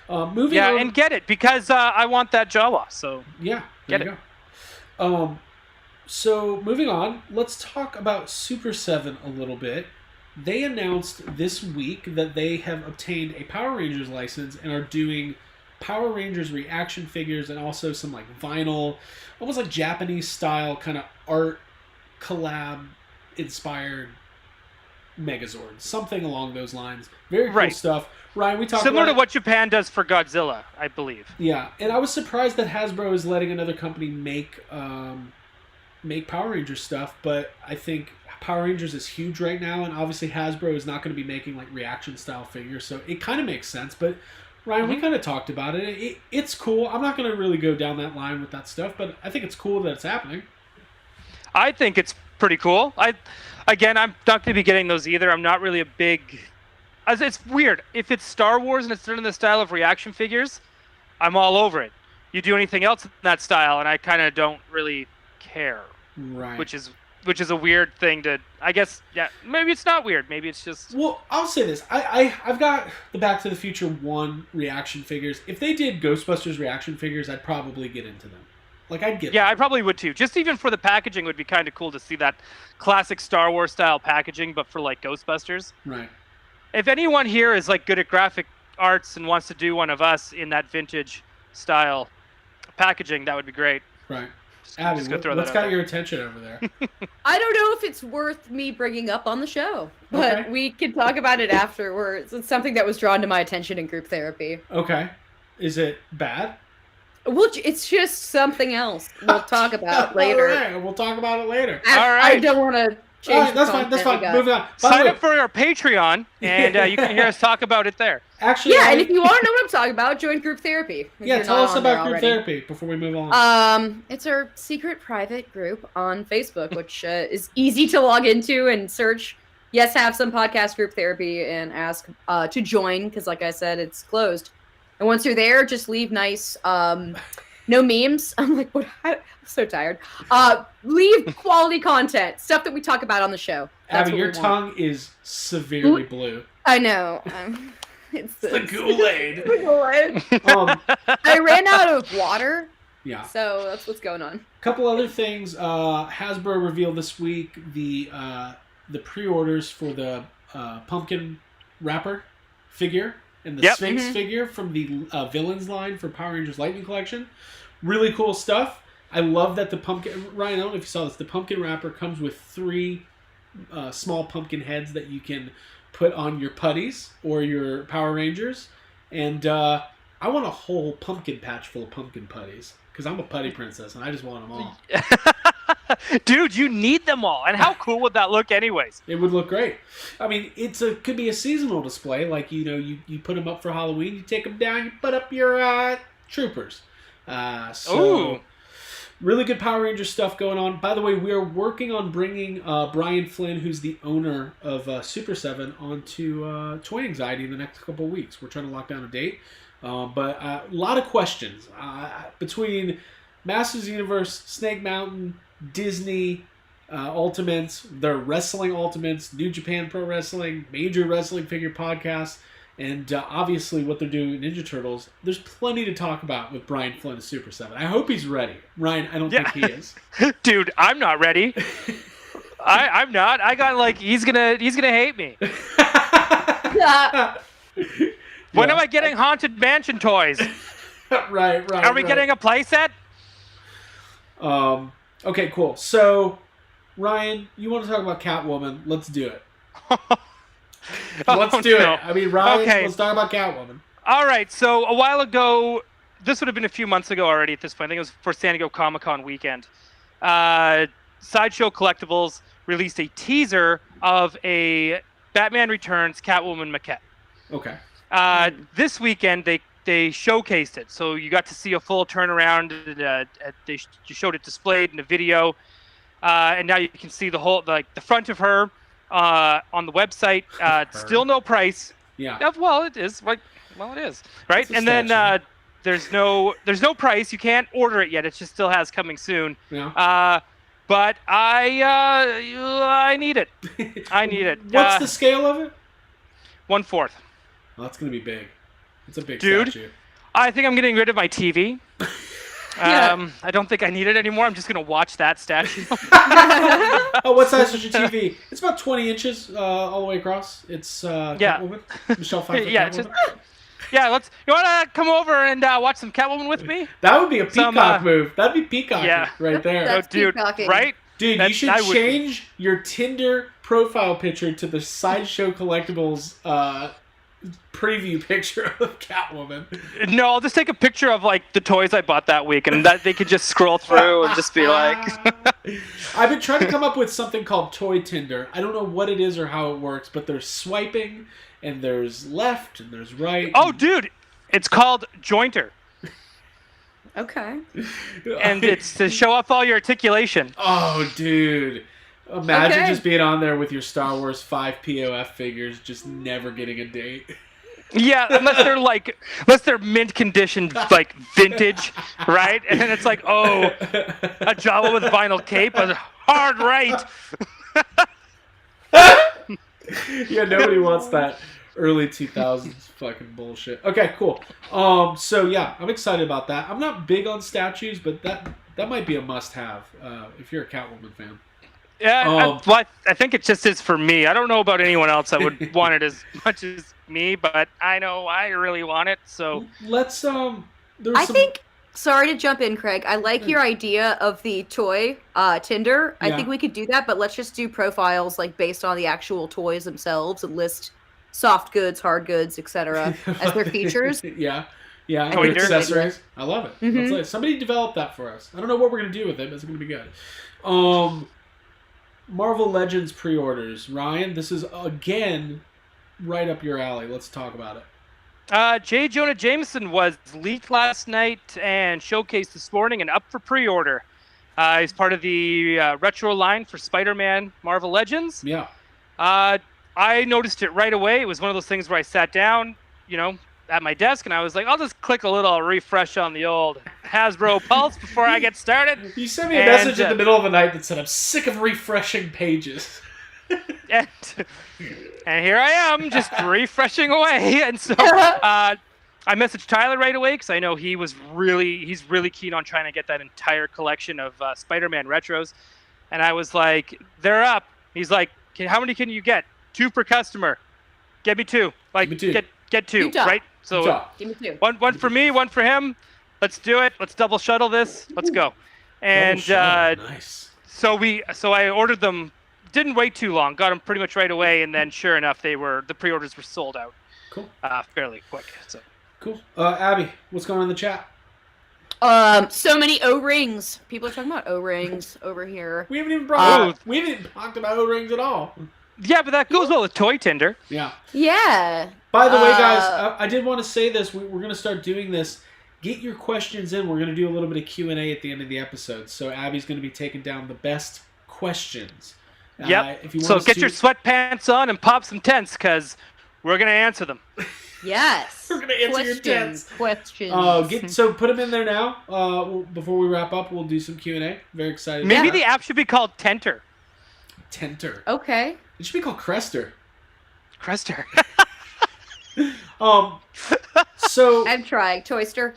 moving on. And get it, because I want that Jawa. So yeah, there you go. So moving on, let's talk about Super 7 a little bit. They announced this week that they have obtained a Power Rangers license and are doing Power Rangers reaction figures and also some like vinyl, almost like Japanese style kind of art collab inspired Megazords, something along those lines. Very cool stuff. Ryan, we talked similar to what Japan does for Godzilla, I believe. Yeah, and I was surprised that Hasbro is letting another company make Power Rangers stuff, but I think Power Rangers is huge right now, and obviously Hasbro is not going to be making like reaction style figures, so it kind of makes sense. But Ryan, we kind of talked about it. It's cool. I'm not going to really go down that line with that stuff, but I think it's cool that it's happening. I think it's pretty cool. I'm not going to be getting those either. I'm not really a big. It's weird. If it's Star Wars and it's done in the style of reaction figures, I'm all over it. You do anything else in that style, and I kind of don't really care. Right. Which is a weird thing to. I guess. Yeah. Maybe it's not weird. Maybe it's just. Well, I'll say this. I've got the Back to the Future 1 reaction figures. If they did Ghostbusters reaction figures, I'd probably get into them. Like, I'd get them. I probably would too. Just even for the packaging would be kind of cool to see that classic Star Wars style packaging, but for like Ghostbusters. Right. If anyone here is like good at graphic arts and wants to do one of us in that vintage style packaging, that would be great. Right. Abby, Just go throw what's that got out your attention over there? I don't know if it's worth me bringing up on the show, but we can talk about it afterwards. It's something that was drawn to my attention in group therapy. Okay. Is it bad? Well, it's just something else we'll talk about later. All right, we'll talk about it later. All right. I don't want to change. All right, that's fine. That's fine. Moving on. Sign up for our Patreon, and you can hear us talk about it there. Actually, yeah, and if you want to know what I'm talking about, join group therapy. Yeah, tell us about group therapy before we move on. It's our secret private group on Facebook, which is easy to log into and search. Yes, have some podcast group therapy and ask to join because, like I said, it's closed. And once you're there, just leave nice, no memes. I'm like, what? I'm so tired. Leave quality content, stuff that we talk about on the show. Abby, your tongue is severely blue. I know. It's the Kool-Aid. I ran out of water. Yeah. So that's what's going on. A couple other things. Hasbro revealed this week the pre-orders for the pumpkin wrapper figure and the Sphinx figure from the Villains line for Power Rangers Lightning Collection. Really cool stuff. I love that the pumpkin... Ryan, I don't know if you saw this. The pumpkin wrapper comes with 3 small pumpkin heads that you can put on your putties or your Power Rangers. And I want a whole pumpkin patch full of pumpkin putties because I'm a putty princess and I just want them all. Dude, you need them all. And how cool would that look anyways? It would look great. I mean, could be a seasonal display. Like, you put them up for Halloween, you take them down, you put up your troopers. Ooh. Really good Power Ranger stuff going on. By the way, we are working on bringing Brian Flynn, who's the owner of Super 7, onto Toy Anxiety in the next couple of weeks. We're trying to lock down a date. But a lot of questions. Between Masters Universe, Snake Mountain, Disney, Ultimates, their wrestling Ultimates, New Japan Pro Wrestling, Major Wrestling Figure Podcast, and obviously what they're doing in Ninja Turtles. There's plenty to talk about with Brian Flynn of Super 7. I hope he's ready. Ryan, I don't think he is. Dude, I'm not ready. I'm not. I got he's gonna hate me. When am I getting Haunted Mansion toys? Right. Are we getting a playset? Okay, cool. So, Ryan, you want to talk about Catwoman? Let's do it. Let's do it. I mean, Ryan, let's talk about Catwoman. All right. So, a while ago, this would have been a few months ago already at this point. I think it was for San Diego Comic-Con weekend. Sideshow Collectibles released a teaser of a Batman Returns Catwoman maquette. Okay. This weekend, they showcased it. So you got to see a full turnaround. They showed it displayed in a video. And now you can see the whole, the front of her on the website. Still no price. Yeah. Well, it is. It is. Right? And then there's no price. You can't order it yet. It just still has coming soon. Yeah. But I need it. I need it. What's the scale of it? 1/4. Well, that's going to be big. It's a big Dude, statue. I think I'm getting rid of my TV. I don't think I need it anymore. I'm just going to watch that statue. Oh, what size is your TV? It's about 20 inches all the way across. It's Catwoman. Michelle Pfeiffer Catwoman. You want to come over and watch some Catwoman with me? That would be a peacock move. That'd be peacocking right there. That's dude, peacocking. right? Dude, you should change your Tinder profile picture to the Sideshow Collectibles preview picture of Catwoman. No, I'll just take a picture of the toys I bought that week, and that they could just scroll through and just be like. I've been trying to come up with something called Toy Tinder. I don't know what it is or how it works, but there's swiping, and there's left, and there's right. Oh, dude, it's called Jointer. Okay. And it's to show off all your articulation. Oh, dude. Imagine just being on there with your Star Wars 5 POF figures, just never getting a date. Yeah, unless they're mint condition, vintage, right? And then it's a Jawa with vinyl cape, a hard right. Yeah, nobody wants that early 2000s fucking bullshit. Okay, cool. So yeah, I'm excited about that. I'm not big on statues, but that might be a must-have if you're a Catwoman fan. Yeah, I think it just is for me. I don't know about anyone else that would want it as much as me, but I know I really want it. So let's I think Sorry to jump in, Craig. I like your idea of the toy Tinder. I think we could do that, but let's just do profiles like based on the actual toys themselves and list soft goods, hard goods, etc. as their features. Yeah, accessories. I love it. Mm-hmm. Somebody develop that for us. I don't know what we're gonna do with it, but it's gonna be good. Marvel Legends pre-orders. Ryan, this is again right up your alley. Let's talk about it. J. Jonah Jameson was leaked last night and showcased this morning and up for pre-order. He's part of the retro line for Spider-Man Marvel Legends. Yeah. I noticed it right away. It was one of those things where I sat down, at my desk, and I was like, I'll just click a little refresh on the old Hasbro Pulse before I get started. You sent me a message in the middle of the night that said, I'm sick of refreshing pages. and here I am, just refreshing away. And so I messaged Tyler right away because I know he's really keen on trying to get that entire collection of Spider-Man retros. And I was like, they're up. He's like, how many can you get? 2 per customer. Get me 2. Like, me 2. Get 2, right? So give me 2. One for me, 1 for him. Let's do it. Let's double shuttle this. Let's go. And nice. So I ordered them. Didn't wait too long. Got them pretty much right away, and then sure enough, the pre-orders were sold out. Cool. Fairly quick. So cool. Abby, what's going on in the chat? So many O-rings. People are talking about O-rings over here. We haven't even talked about O-rings at all. Yeah, but that goes well with Toy Tinder. Yeah. Yeah. By the way, guys, I did want to say this. We're going to start doing this. Get your questions in. We're going to do a little bit of Q&A at the end of the episode. So Abby's going to be taking down the best questions. Yep. So get your sweatpants on and pop some tents, because we're going to answer them. Yes. We're going to answer your tents. Questions. So put them in there now. Before we wrap up, we'll do some Q&A. Very excited. Maybe the app should be called Tenter. Tenter. Okay. It should be called Crester. Crester. So I'm trying. Toyster.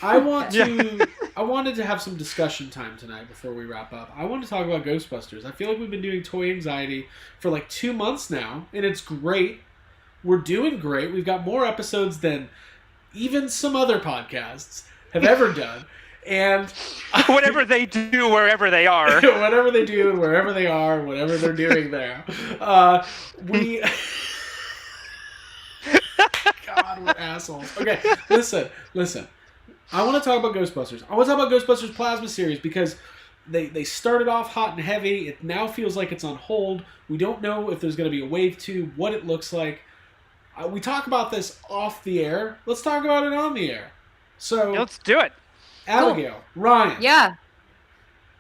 I wanted to have some discussion time tonight before we wrap up. I want to talk about Ghostbusters. I feel like we've been doing Toy Anxiety for like 2 months now, and it's great. We're doing great. We've got more episodes than even some other podcasts have ever done. And whatever they do, wherever they are. Whatever they do, wherever they are, whatever they're doing there. God, we're assholes. Okay, listen. I want to talk about Ghostbusters. I want to talk about Ghostbusters Plasma Series because they started off hot and heavy. It now feels like it's on hold. We don't know if there's going to be a wave 2, what it looks like. We talk about this off the air. Let's talk about it on the air. So let's do it. Abigail, cool. Ryan. Yeah.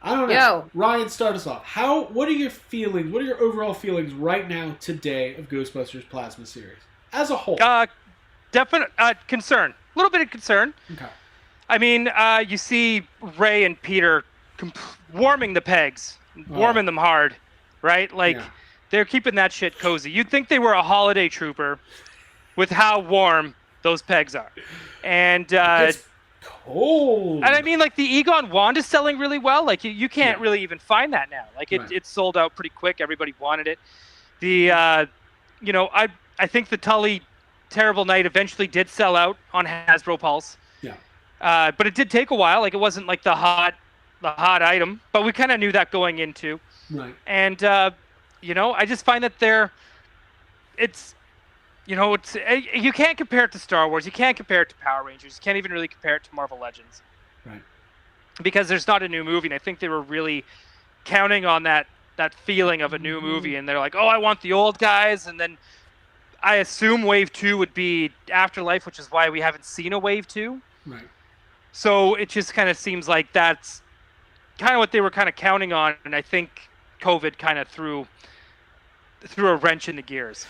I don't know. Ryan, start us off. What are your feelings? What are your overall feelings right now today of Ghostbusters Plasma Series as a whole? Definite concern. A little bit of concern. Okay. I mean, you see Ray and Peter warming the pegs, warming them hard, right? Like, they're keeping that shit cozy. You'd think they were a holiday trooper with how warm those pegs are. And it's cold. And I mean, like, the Egon wand is selling really well. Like, you can't really even find that now. Like, it's sold out pretty quick. Everybody wanted it. I think the Tully Terrible Night eventually did sell out on Hasbro Pulse. Yeah. But it did take a while. Like, it wasn't like the hot item, but we kind of knew that going into. Right. And I just find that you can't compare it to Star Wars. You can't compare it to Power Rangers. You can't even really compare it to Marvel Legends. Right. Because there's not a new movie, and I think they were really counting on that feeling of a new movie, and they're like, oh, I want the old guys, and then I assume Wave 2 would be Afterlife, which is why we haven't seen a Wave 2. Right. So it just kind of seems like that's kind of what they were kind of counting on, and I think COVID kind of threw a wrench in the gears.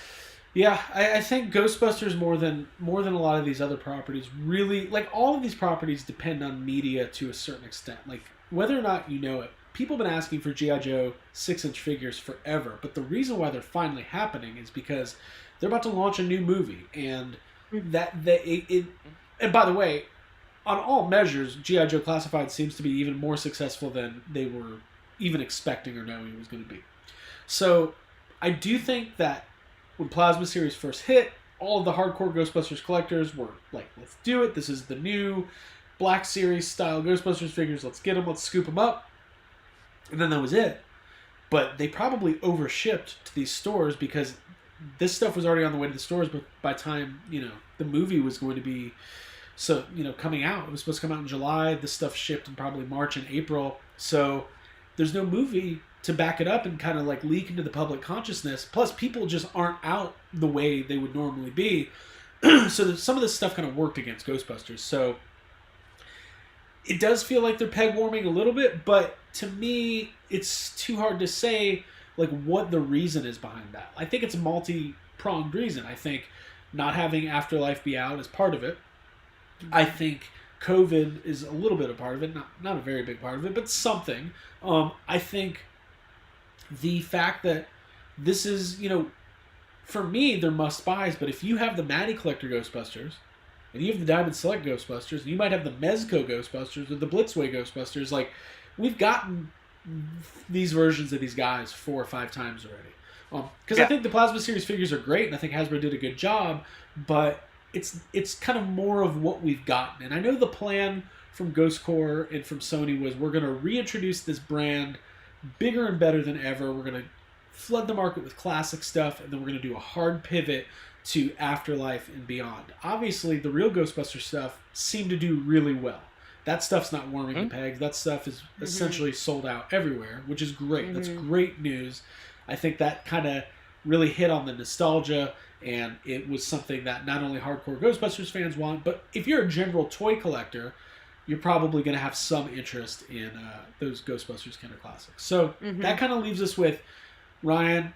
Yeah, I think Ghostbusters more than a lot of these other properties really, like, all of these properties depend on media to a certain extent. Like, whether or not you know it, people have been asking for G.I. Joe 6-inch figures forever, but the reason why they're finally happening is because they're about to launch a new movie, and and by the way, on all measures, G.I. Joe Classified seems to be even more successful than they were even expecting or knowing it was going to be. So I do think that when Plasma Series first hit, all of the hardcore Ghostbusters collectors were like, let's do it. This is the new Black Series style Ghostbusters figures. Let's get them. Let's scoop them up. And then that was it. But they probably overshipped to these stores because this stuff was already on the way to the stores. But by the time, the movie was going to be, coming out. It was supposed to come out in July. This stuff shipped in probably March and April. So there's no movie to back it up and kind of like leak into the public consciousness. Plus, people just aren't out the way they would normally be. So some of this stuff kind of worked against Ghostbusters. So it does feel like they're peg warming a little bit, but to me, it's too hard to say like what the reason is behind that. I think it's a multi-pronged reason. I think not having Afterlife be out is part of it. I think COVID is a little bit a part of it, not a very big part of it, but something. I think the fact that this is, for me, they're must-buys, but if you have the Matty Collector Ghostbusters, and you have the Diamond Select Ghostbusters, and you might have the Mezco Ghostbusters or the Blitzway Ghostbusters, like, we've gotten these versions of these guys 4 or 5 times already. Because I think the Plasma Series figures are great, and I think Hasbro did a good job, but it's kind of more of what we've gotten. And I know the plan from Ghost Corps and from Sony was we're going to reintroduce this brand bigger and better than ever. We're going to flood the market with classic stuff, and then we're going to do a hard pivot to Afterlife and beyond. Obviously, the real Ghostbuster stuff seemed to do really well. That stuff's not warming the pegs. That stuff is essentially sold out everywhere, which is great. That's great news. I think that kind of really hit on the nostalgia, and it was something that not only hardcore Ghostbusters fans want, but if you're a general toy collector, you're probably going to have some interest in those Ghostbusters kind of classics. So that kind of leaves us with, Ryan,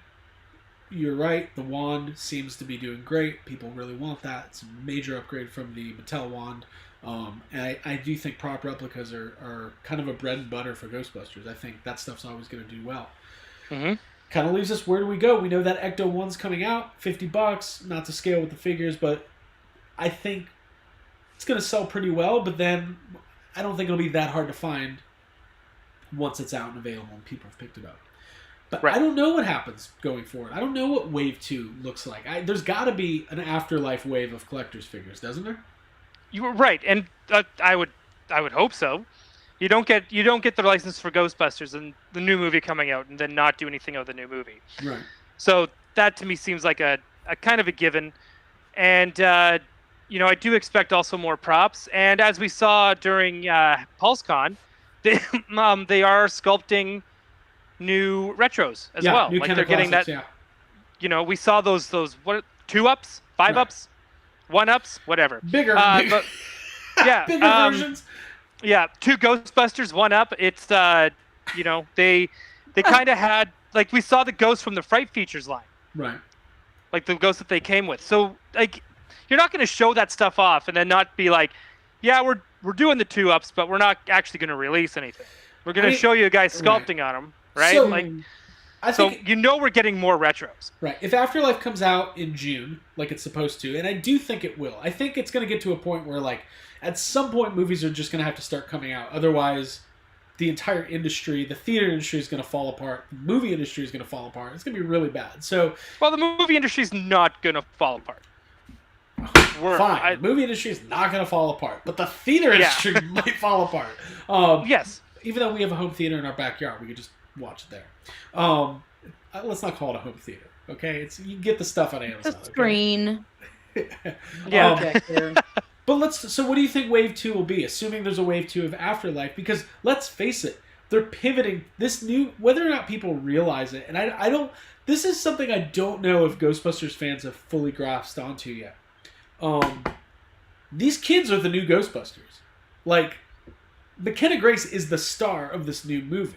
you're right. The wand seems to be doing great. People really want that. It's a major upgrade from the Mattel wand. And I do think prop replicas are kind of a bread and butter for Ghostbusters. I think that stuff's always going to do well. Kind of leaves us, where do we go? We know that Ecto 1's coming out, $50, not to scale with the figures, but I think it's going to sell pretty well, but then I don't think it'll be that hard to find once it's out and available and people have picked it up. But I don't know what happens going forward. I don't know what Wave 2 looks like. There's got to be an Afterlife wave of collector's figures, doesn't there? You were right, and I would hope so. You don't get the license for Ghostbusters and the new movie coming out, and then not do anything of the new movie. Right. So that to me seems like a kind of a given, and I do expect also more props. And as we saw during PulseCon, they are sculpting new retros as well. New like kind they're of getting classics, that. We saw those what 2-ups, 5-ups, 1-ups, whatever. Bigger. But, yeah. Bigger versions. Yeah, 2 Ghostbusters, 1-up. It's they kind of had, like, we saw the ghosts from the Fright Features line. Right. Like the ghosts that they came with. So like you're not going to show that stuff off and then not be like, yeah, we're doing the 2-ups, but we're not actually going to release anything. We're going to show you guys sculpting on them, right? So, like I think, we're getting more retros. Right. If Afterlife comes out in June, like it's supposed to, and I do think it will, I think it's going to get to a point where, like, at some point movies are just going to have to start coming out. Otherwise, the entire industry, the theater industry is going to fall apart. The movie industry is going to fall apart. It's going to be really bad. So, well, the movie industry is not going to fall apart. Fine. The movie industry is not going to fall apart, but the theater industry might fall apart. Yes. Even though we have a home theater in our backyard, we could just watch it there. Let's not call it a home theater, okay? You get the stuff on Amazon. A screen. Okay? But so what do you think Wave 2 will be, assuming there's a Wave 2 of Afterlife? Because let's face it, they're pivoting this new, whether or not people realize it, and I don't, this is something I don't know if Ghostbusters fans have fully grasped onto yet. These kids are the new Ghostbusters. Like, McKenna Grace is the star of this new movie.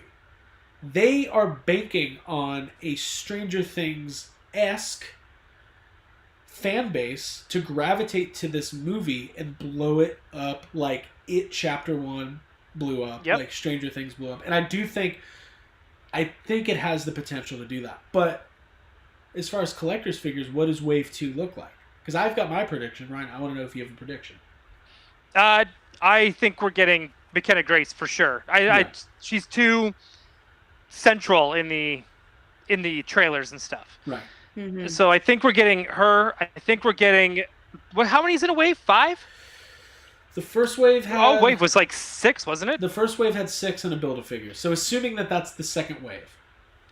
They are banking on a Stranger Things-esque fan base to gravitate to this movie and blow it up like It Chapter 1 blew up, like Stranger Things blew up. And I think it has the potential to do that. But as far as collector's figures, what does Wave 2 look like? Because I've got my prediction, Ryan. I want to know if you have a prediction. I think we're getting McKenna Grace for sure. She's too central in the trailers and stuff. Right. Mm-hmm. So I think we're getting her. I think we're getting how many's in a wave? 5? The first wave had... Oh, wave was like 6, wasn't it? The first wave had 6 and a Build-A-Figure. So assuming that that's the second wave.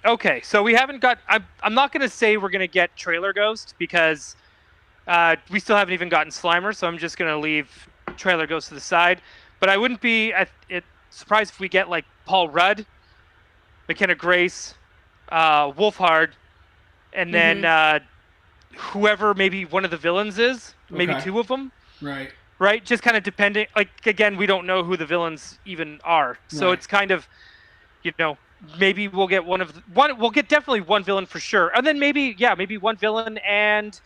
Okay, so we haven't got... I'm not going to say we're going to get Trailer Ghost because we still haven't even gotten Slimer, so I'm just going to leave Trailer Ghost to the side. But I wouldn't be surprised if we get like Paul Rudd, McKenna Grace, Wolfhard, and then whoever maybe one of the villains is, maybe 2 of them. Right, just kind of depending. Like again, we don't know who the villains even are, so it's kind of, maybe we'll get one. We'll get definitely one villain for sure, and then maybe one villain and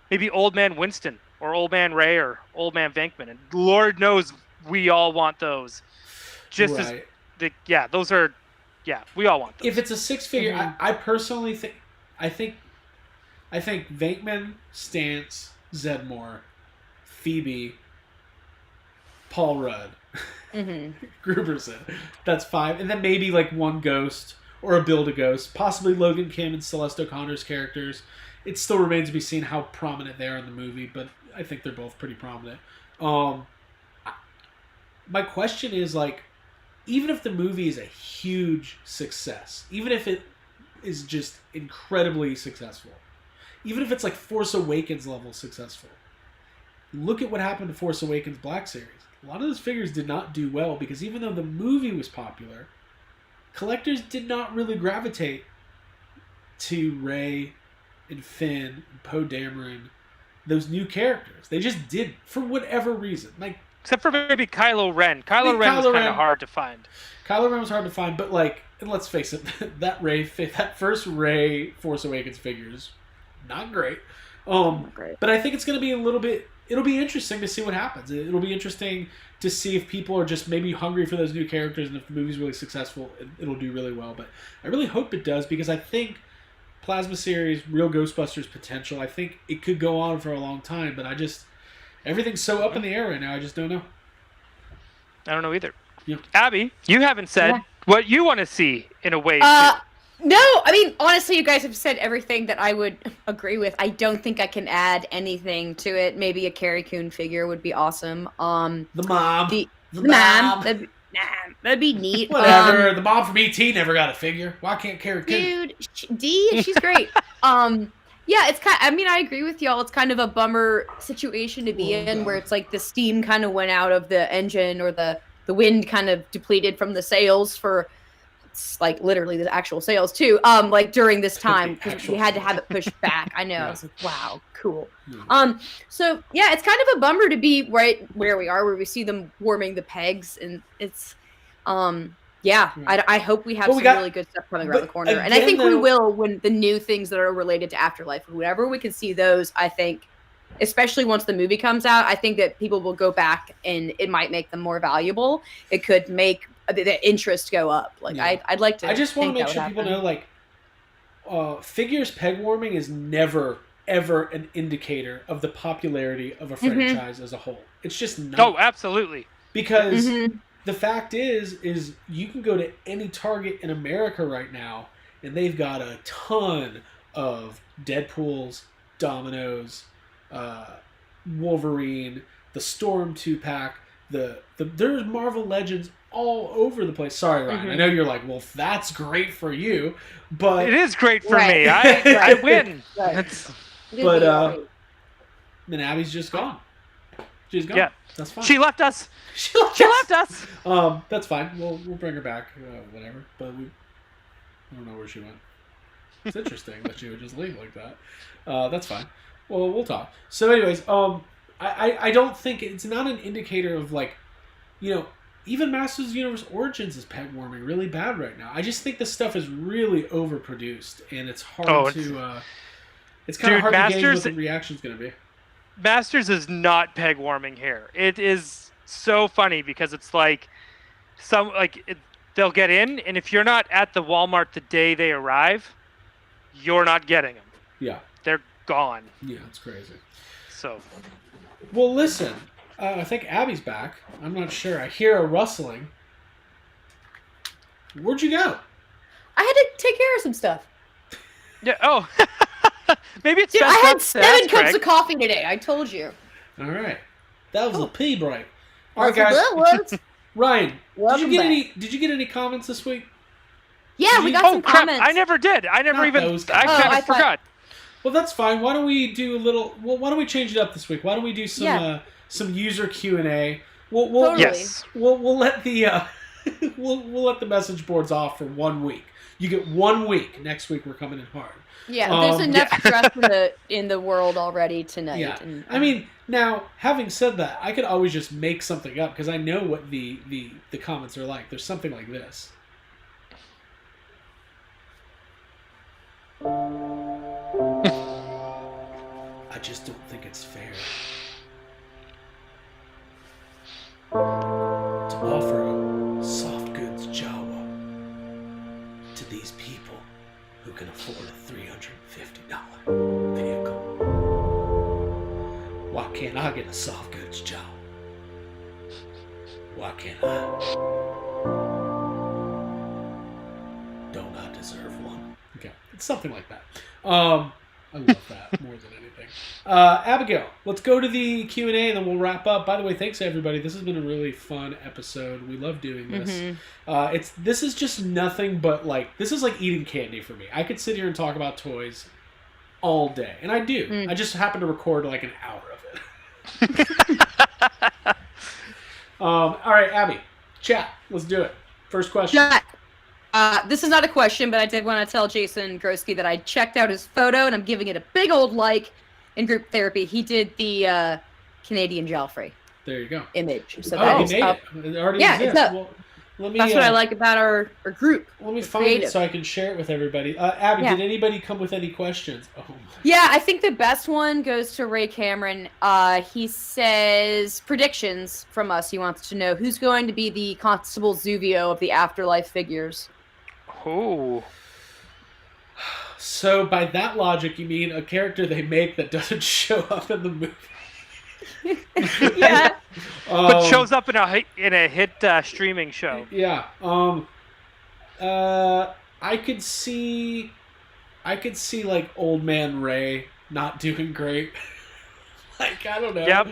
maybe Old Man Winston or Old Man Ray or Old Man Venkman, and Lord knows we all want those. Just as those are, we all want those. If it's a 6-figure, I personally think, I think Venkman, Stantz, Zedmore, Phoebe, Paul Rudd, Gruberson. That's 5. And then maybe like one Ghost or a Build-A-Ghost. Possibly Logan Kim and Celeste O'Connor's characters. It still remains to be seen how prominent they are in the movie, but I think they're both pretty prominent. My question is, like, even if the movie is a huge success, even if it is just incredibly successful, even if it's like Force Awakens level successful, look at what happened to Force Awakens Black Series. A lot of those figures did not do well because even though the movie was popular, collectors did not really gravitate to Rey and Finn and Poe Dameron, those new characters. They just didn't, for whatever reason. Like, except for maybe Kylo Ren. Kylo Ren was kind of hard to find. Kylo Ren was hard to find, but like, and let's face it, that first Rey Force Awakens figures, not great. But I think it's going to be a little bit. It'll be interesting to see what happens. It'll be interesting to see if people are just maybe hungry for those new characters, and if the movie's really successful, it'll do really well. But I really hope it does, because I think Plasma Series, real Ghostbusters potential, I think it could go on for a long time, but everything's so up in the air right now, I just don't know. I don't know either. Yeah. Abby, you haven't said what you want to see in a wave. No, I mean, honestly, you guys have said everything that I would agree with. I don't think I can add anything to it. Maybe a Carrie Coon figure would be awesome. The mom. The mom. That'd be neat. Whatever. The mom from E.T. never got a figure. Why can't Carrie Coon? Dude, she's great. Yeah, it's kind. I mean, I agree with y'all. It's kind of a bummer situation to be in, where it's like the steam kind of went out of the engine, or the wind kind of depleted from the sails for, like, literally the actual sails too. Like during this time, because we had to have it pushed back. I know. Yeah. I was like, wow, cool. Yeah. So yeah, it's kind of a bummer to be right where we are, where we see them warming the pegs, and it's, yeah. I hope we have some really good stuff coming around the corner. Again, and I think we will, when the new things that are related to Afterlife, whenever we can see those, I think, especially once the movie comes out, I think that people will go back, and it might make them more valuable. It could make the interest go up. Like, yeah. I'd like to. I just want to make sure people know, like, figures peg warming is never, ever an indicator of the popularity of a franchise as a whole. It's just not. Oh, absolutely. Because the fact is you can go to any Target in America right now, and they've got a ton of Deadpools, Dominoes, Wolverine, the Storm 2-pack, there's Marvel Legends all over the place. Sorry, Ryan. I know you're like, well, that's great for you, but it is great for me. I win. But then Abby's just gone. She's gone. Yeah, that's fine. She left us. She left us. That's fine. We'll bring her back. Whatever. But I don't know where she went. It's interesting that she would just leave like that. That's fine. Well, we'll talk. So, anyways, I don't think it's not an indicator of, like, even Masters of the Universe Origins is peg warming really bad right now. I just think this stuff is really overproduced, and it's hard to. It's kind of hard to gauge what the reaction's going to be. Masters is not peg warming here. It is so funny because it's like they'll get in, and if you're not at the Walmart the day they arrive, you're not getting them. Yeah, they're gone. Yeah, it's crazy. So, well, listen. I think Abby's back. I'm not sure. I hear a rustling. Where'd you go? I had to take care of some stuff. Yeah. Oh. Maybe it's. Dude, I had 7 cups of coffee today. I told you. All right. That was a pee break. All right, guys. That was. Ryan, Welcome did you get any comments this week? Yeah, we got some comments. I never did. I never even. I kind of forgot. Well, that's fine. Why don't we do a little? Well, why don't we change it up this week? Why don't we do some user Q&A? We'll yes. We'll let the we'll let the message boards off for 1 week. You get 1 week. Next week we're coming in hard. Yeah, there's enough stress in the world already tonight. Yeah. I mean, now having said that, I could always just make something up because I know what the comments are like. There's something like this. I just don't think it's fair to offer a soft goods Jawa to these people who can afford a $350 vehicle. Why can't I get a soft goods Jawa? Why can't I? Don't I deserve one? Okay, it's something like that. I love that more than anything. Abigail, let's go to the Q&A and then we'll wrap up. By the way, thanks everybody. This has been a really fun episode. We love doing this. Mm-hmm. This is just nothing but this is like eating candy for me. I could sit here and talk about toys all day, and I do. I just happen to record like an hour of it. All right, Abby, chat. Let's do it. First question. Chat. This is not a question, but I did want to tell Jason Grosky that I checked out his photo, and I'm giving it a big old like in group therapy. He did the Canadian Joffrey. There you go. Image. So he made it. It already exists. It's up. Well, that's what I like about our group. Let me find it so I can share it with everybody. Abby, did anybody come with any questions? Oh my. Yeah, I think the best one goes to Ray Cameron. He says predictions from us. He wants to know who's going to be the Constable Zuvio of the Afterlife figures. Oh. So by that logic, you mean a character they make that doesn't show up in the movie? Yeah. But shows up in a hit streaming show. Yeah. I could see like Old Man Ray not doing great. I don't know. Yep.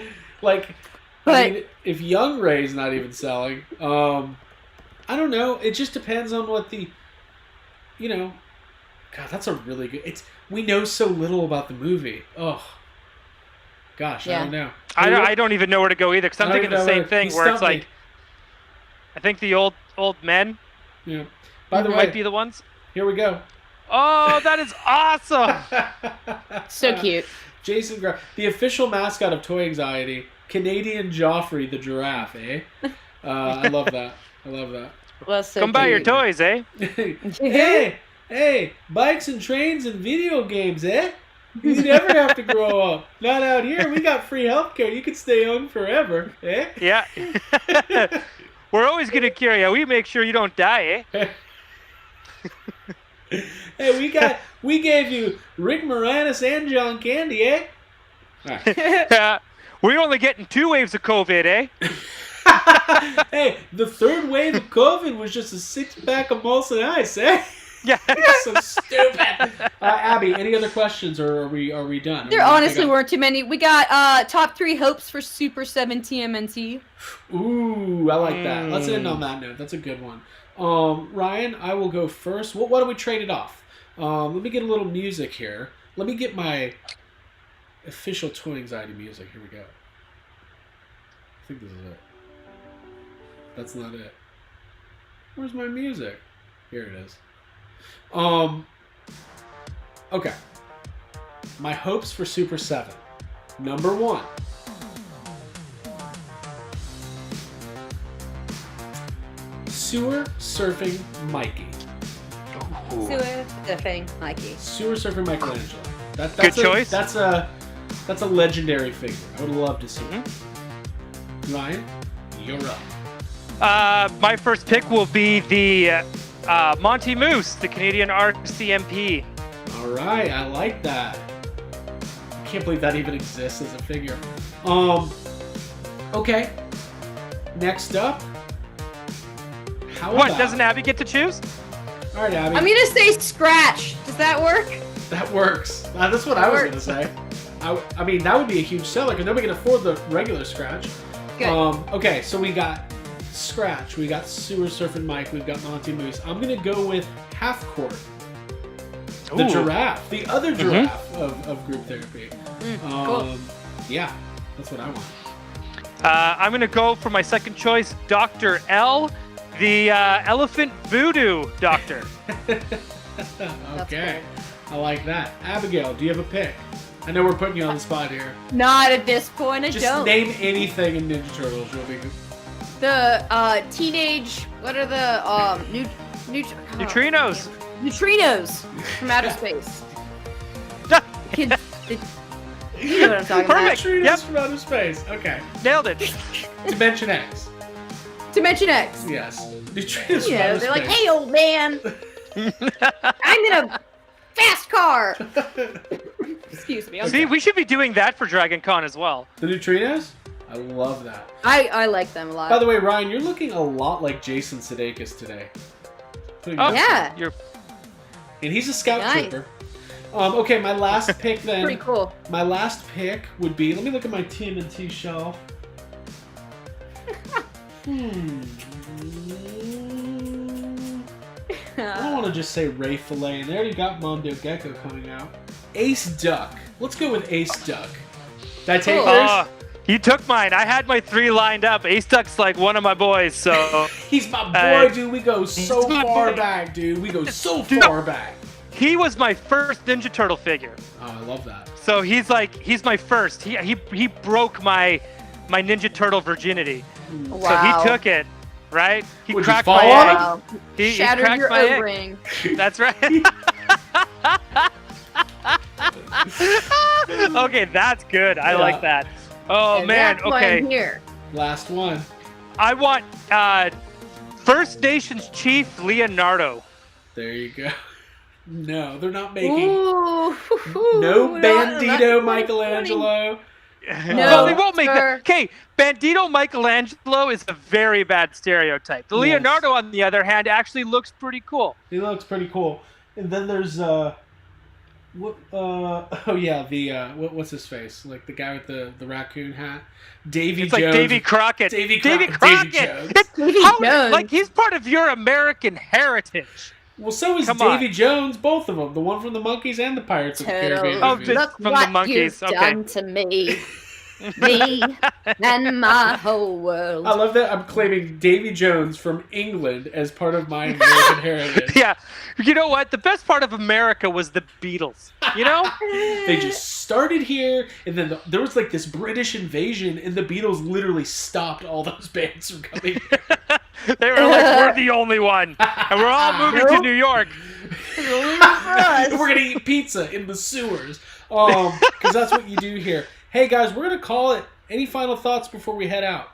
I mean, if Young Ray's not even selling, I don't know. It just depends on what the, God, that's a really good. We know so little about the movie. Oh, gosh, I don't know. I don't even know where to go either because I'm thinking the same thing where it's like, I think the old men. Yeah. By the way, might be the ones. Here we go. Oh, that is awesome! So cute. Jason Graf, the official mascot of Toy Anxiety, Canadian Joffrey the giraffe, eh? I love that. Well, so come buy your toys, eh? hey, bikes and trains and video games, eh? You never have to grow up. Not out here. We got free healthcare. You can stay young forever, eh? Yeah. We're always going to cure you. We make sure you don't die, eh? Hey, we gave you Rick Moranis and John Candy, eh? Right. We're only getting 2 waves of COVID, eh? Hey, the 3rd wave of COVID was just a 6-pack of Molson Ice, eh? Yeah. So stupid. Abby, any other questions, or are we done? There honestly weren't too many. We got top 3 hopes for Super 7 TMNT. Ooh, I like that. Let's end on that note. That's a good one. Ryan, I will go first. Why don't we trade it off? Let me get a little music here. Let me get my official Toy Anxiety music. Here we go. I think this is it. That's not it. Where's my music? Here it is. Okay. My hopes for Super 7. Number 1. Sewer Surfing Mikey. Ooh. Sewer Surfing Mikey. Sewer Surfing Michelangelo. That's good choice. That's a legendary figure. I would love to see it. Ryan, you're up. My first pick will be the Monty Moose, the Canadian RCMP. All right, I like that. I can't believe that even exists as a figure. Okay. Next up. What, doesn't Abby get to choose? All right, Abby. I'm going to say Scratch. Does that work? That works. That's what I was going to say. I mean, that would be a huge seller because nobody can afford the regular Scratch. Good. Okay, so we got Scratch, we got Sewer Surfing Mike, we've got Monty Moose. I'm gonna go with Half Court, the giraffe, the other giraffe of group therapy. Cool. Yeah, that's what I want. I'm gonna go for my second choice, Dr. L, the elephant voodoo doctor. Okay, I like that. Abigail, do you have a pick? I know we're putting you on the spot here. Not at this point, I Just don't. name anything in Ninja Turtles. You'll be good. The teenage. What are the Neutrinos. Neutrinos from outer space. Kids. You know what I'm talking Perfect. Neutrinos Yep. from outer space. Okay. Nailed it. Dimension X. about. Dimension X. Yes. Neutrinos from Yeah, outer they're like, space. hey, old man. I'm in a fast car. Excuse me. See, we should be doing that for Dragon Con as well. The Neutrinos? I love that. I like them a lot. By the way, Ryan, you're looking a lot like Jason Sudeikis today. Oh, yeah. And he's a scout Nice. trooper. Okay, my last pick then. Pretty cool. My last pick would be. Let me look at my TMNT shelf. I don't want to just say Ray Fillet, and they already got Mondo Gecko coming out. Ace Duck. Let's go with Ace Duck. Did I take Cool. yours? You took mine. I had my 3 lined up. Ace Duck's like one of my boys, so He's my boy, dude. We go so far back, dude. We go so far back. he was my first Ninja Turtle figure. Oh, I love that. So he's my first. He broke my Ninja Turtle virginity. Wow. So he took it, right? He Would you cracked fall my on egg. him? Wow. He Shattered cracked your my egg. O-ring. That's right. Okay, that's good. I Yeah. like that. Oh And man. that's why Okay. I'm here. Last one. I want First Nations Chief Leonardo. There you go. No, they're not making. Ooh. No That's Bandito funny. Michelangelo. No, they won't make that. sir. Okay, Bandito Michelangelo is a very bad stereotype. The Yes. Leonardo, on the other hand, actually looks pretty cool. He looks pretty cool. And then there's what? Oh yeah, the what's his face? Like the guy with the raccoon hat. Davy It's Jones. like Davy Crockett. Davy Davy Crockett. Crockett. Davy Davy Jones. Like he's part of your American heritage. Well, so is Come Davy on. Jones. Both of them. The one from the Monkeys and the Pirates of the Caribbean. Turtle, Oh, movies. just look from the what monkeys, you've okay. done to me. Me and my whole world. I love that I'm claiming Davy Jones from England as part of my American heritage. Yeah. You know what? The best part of America was the Beatles. You know? They just started here, and then there was like this British invasion, and the Beatles literally stopped all those bands from coming here. They were like, we're the only one. And we're all moving to New York. We're gonna eat pizza in the sewers, because that's what you do here. Hey guys, we're gonna call it. Any final thoughts before we head out?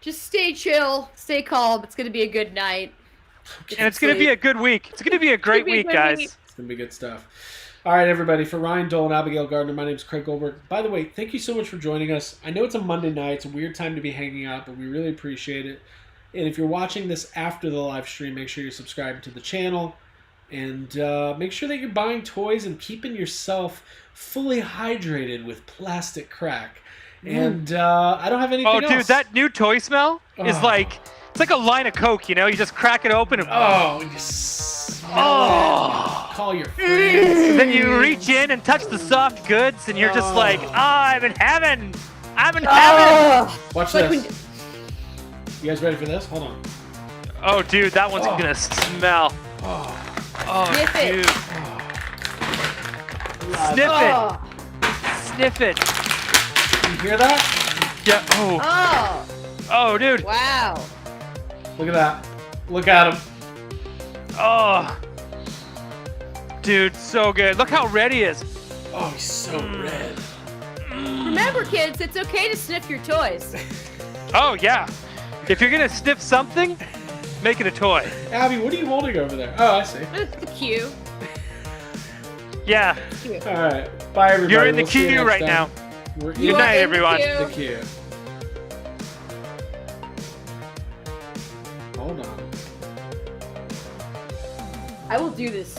Just stay chill, stay calm. It's gonna be a good night. And it's going to be a good week. It's going to be a great week, guys. It's gonna be good stuff. All right, everybody. For Ryan Dole and Abigail Gardner, my name is Craig Goldberg. By the way, thank you so much for joining us. I know it's a Monday night. It's a weird time to be hanging out, but we really appreciate it. And if you're watching this after the live stream, make sure you're subscribed to the channel. And make sure that you're buying toys and keeping yourself fully hydrated with plastic crack. And I don't have anything else. Oh, dude, that new toy smell is like, it's like a line of Coke, you know? You just crack it open and you smell it. Call your friends. then you reach in and touch the soft goods and you're just like, I'm in heaven. I'm in heaven. Watch Like this. You guys ready for this? Hold on. Oh, dude, that one's going to smell. Oh, Sniff it. dude. Sniff Oh. it. Sniff it. You hear that? Yeah. Oh. Oh. Oh, dude. Wow. Look at that. Look at him. Oh. Dude, so good. Look how red he is. Oh, he's so red. Remember, kids, it's okay to sniff your toys. Oh, yeah. If you're going to sniff something, make it a toy. Abby, what are you holding over there? Oh, I see. It's cute. Yeah. All right. Bye, everybody. You're in the We'll see you queue next right time. now. We're Good in night, in the everyone. queue. the queue. Hold on. I will do this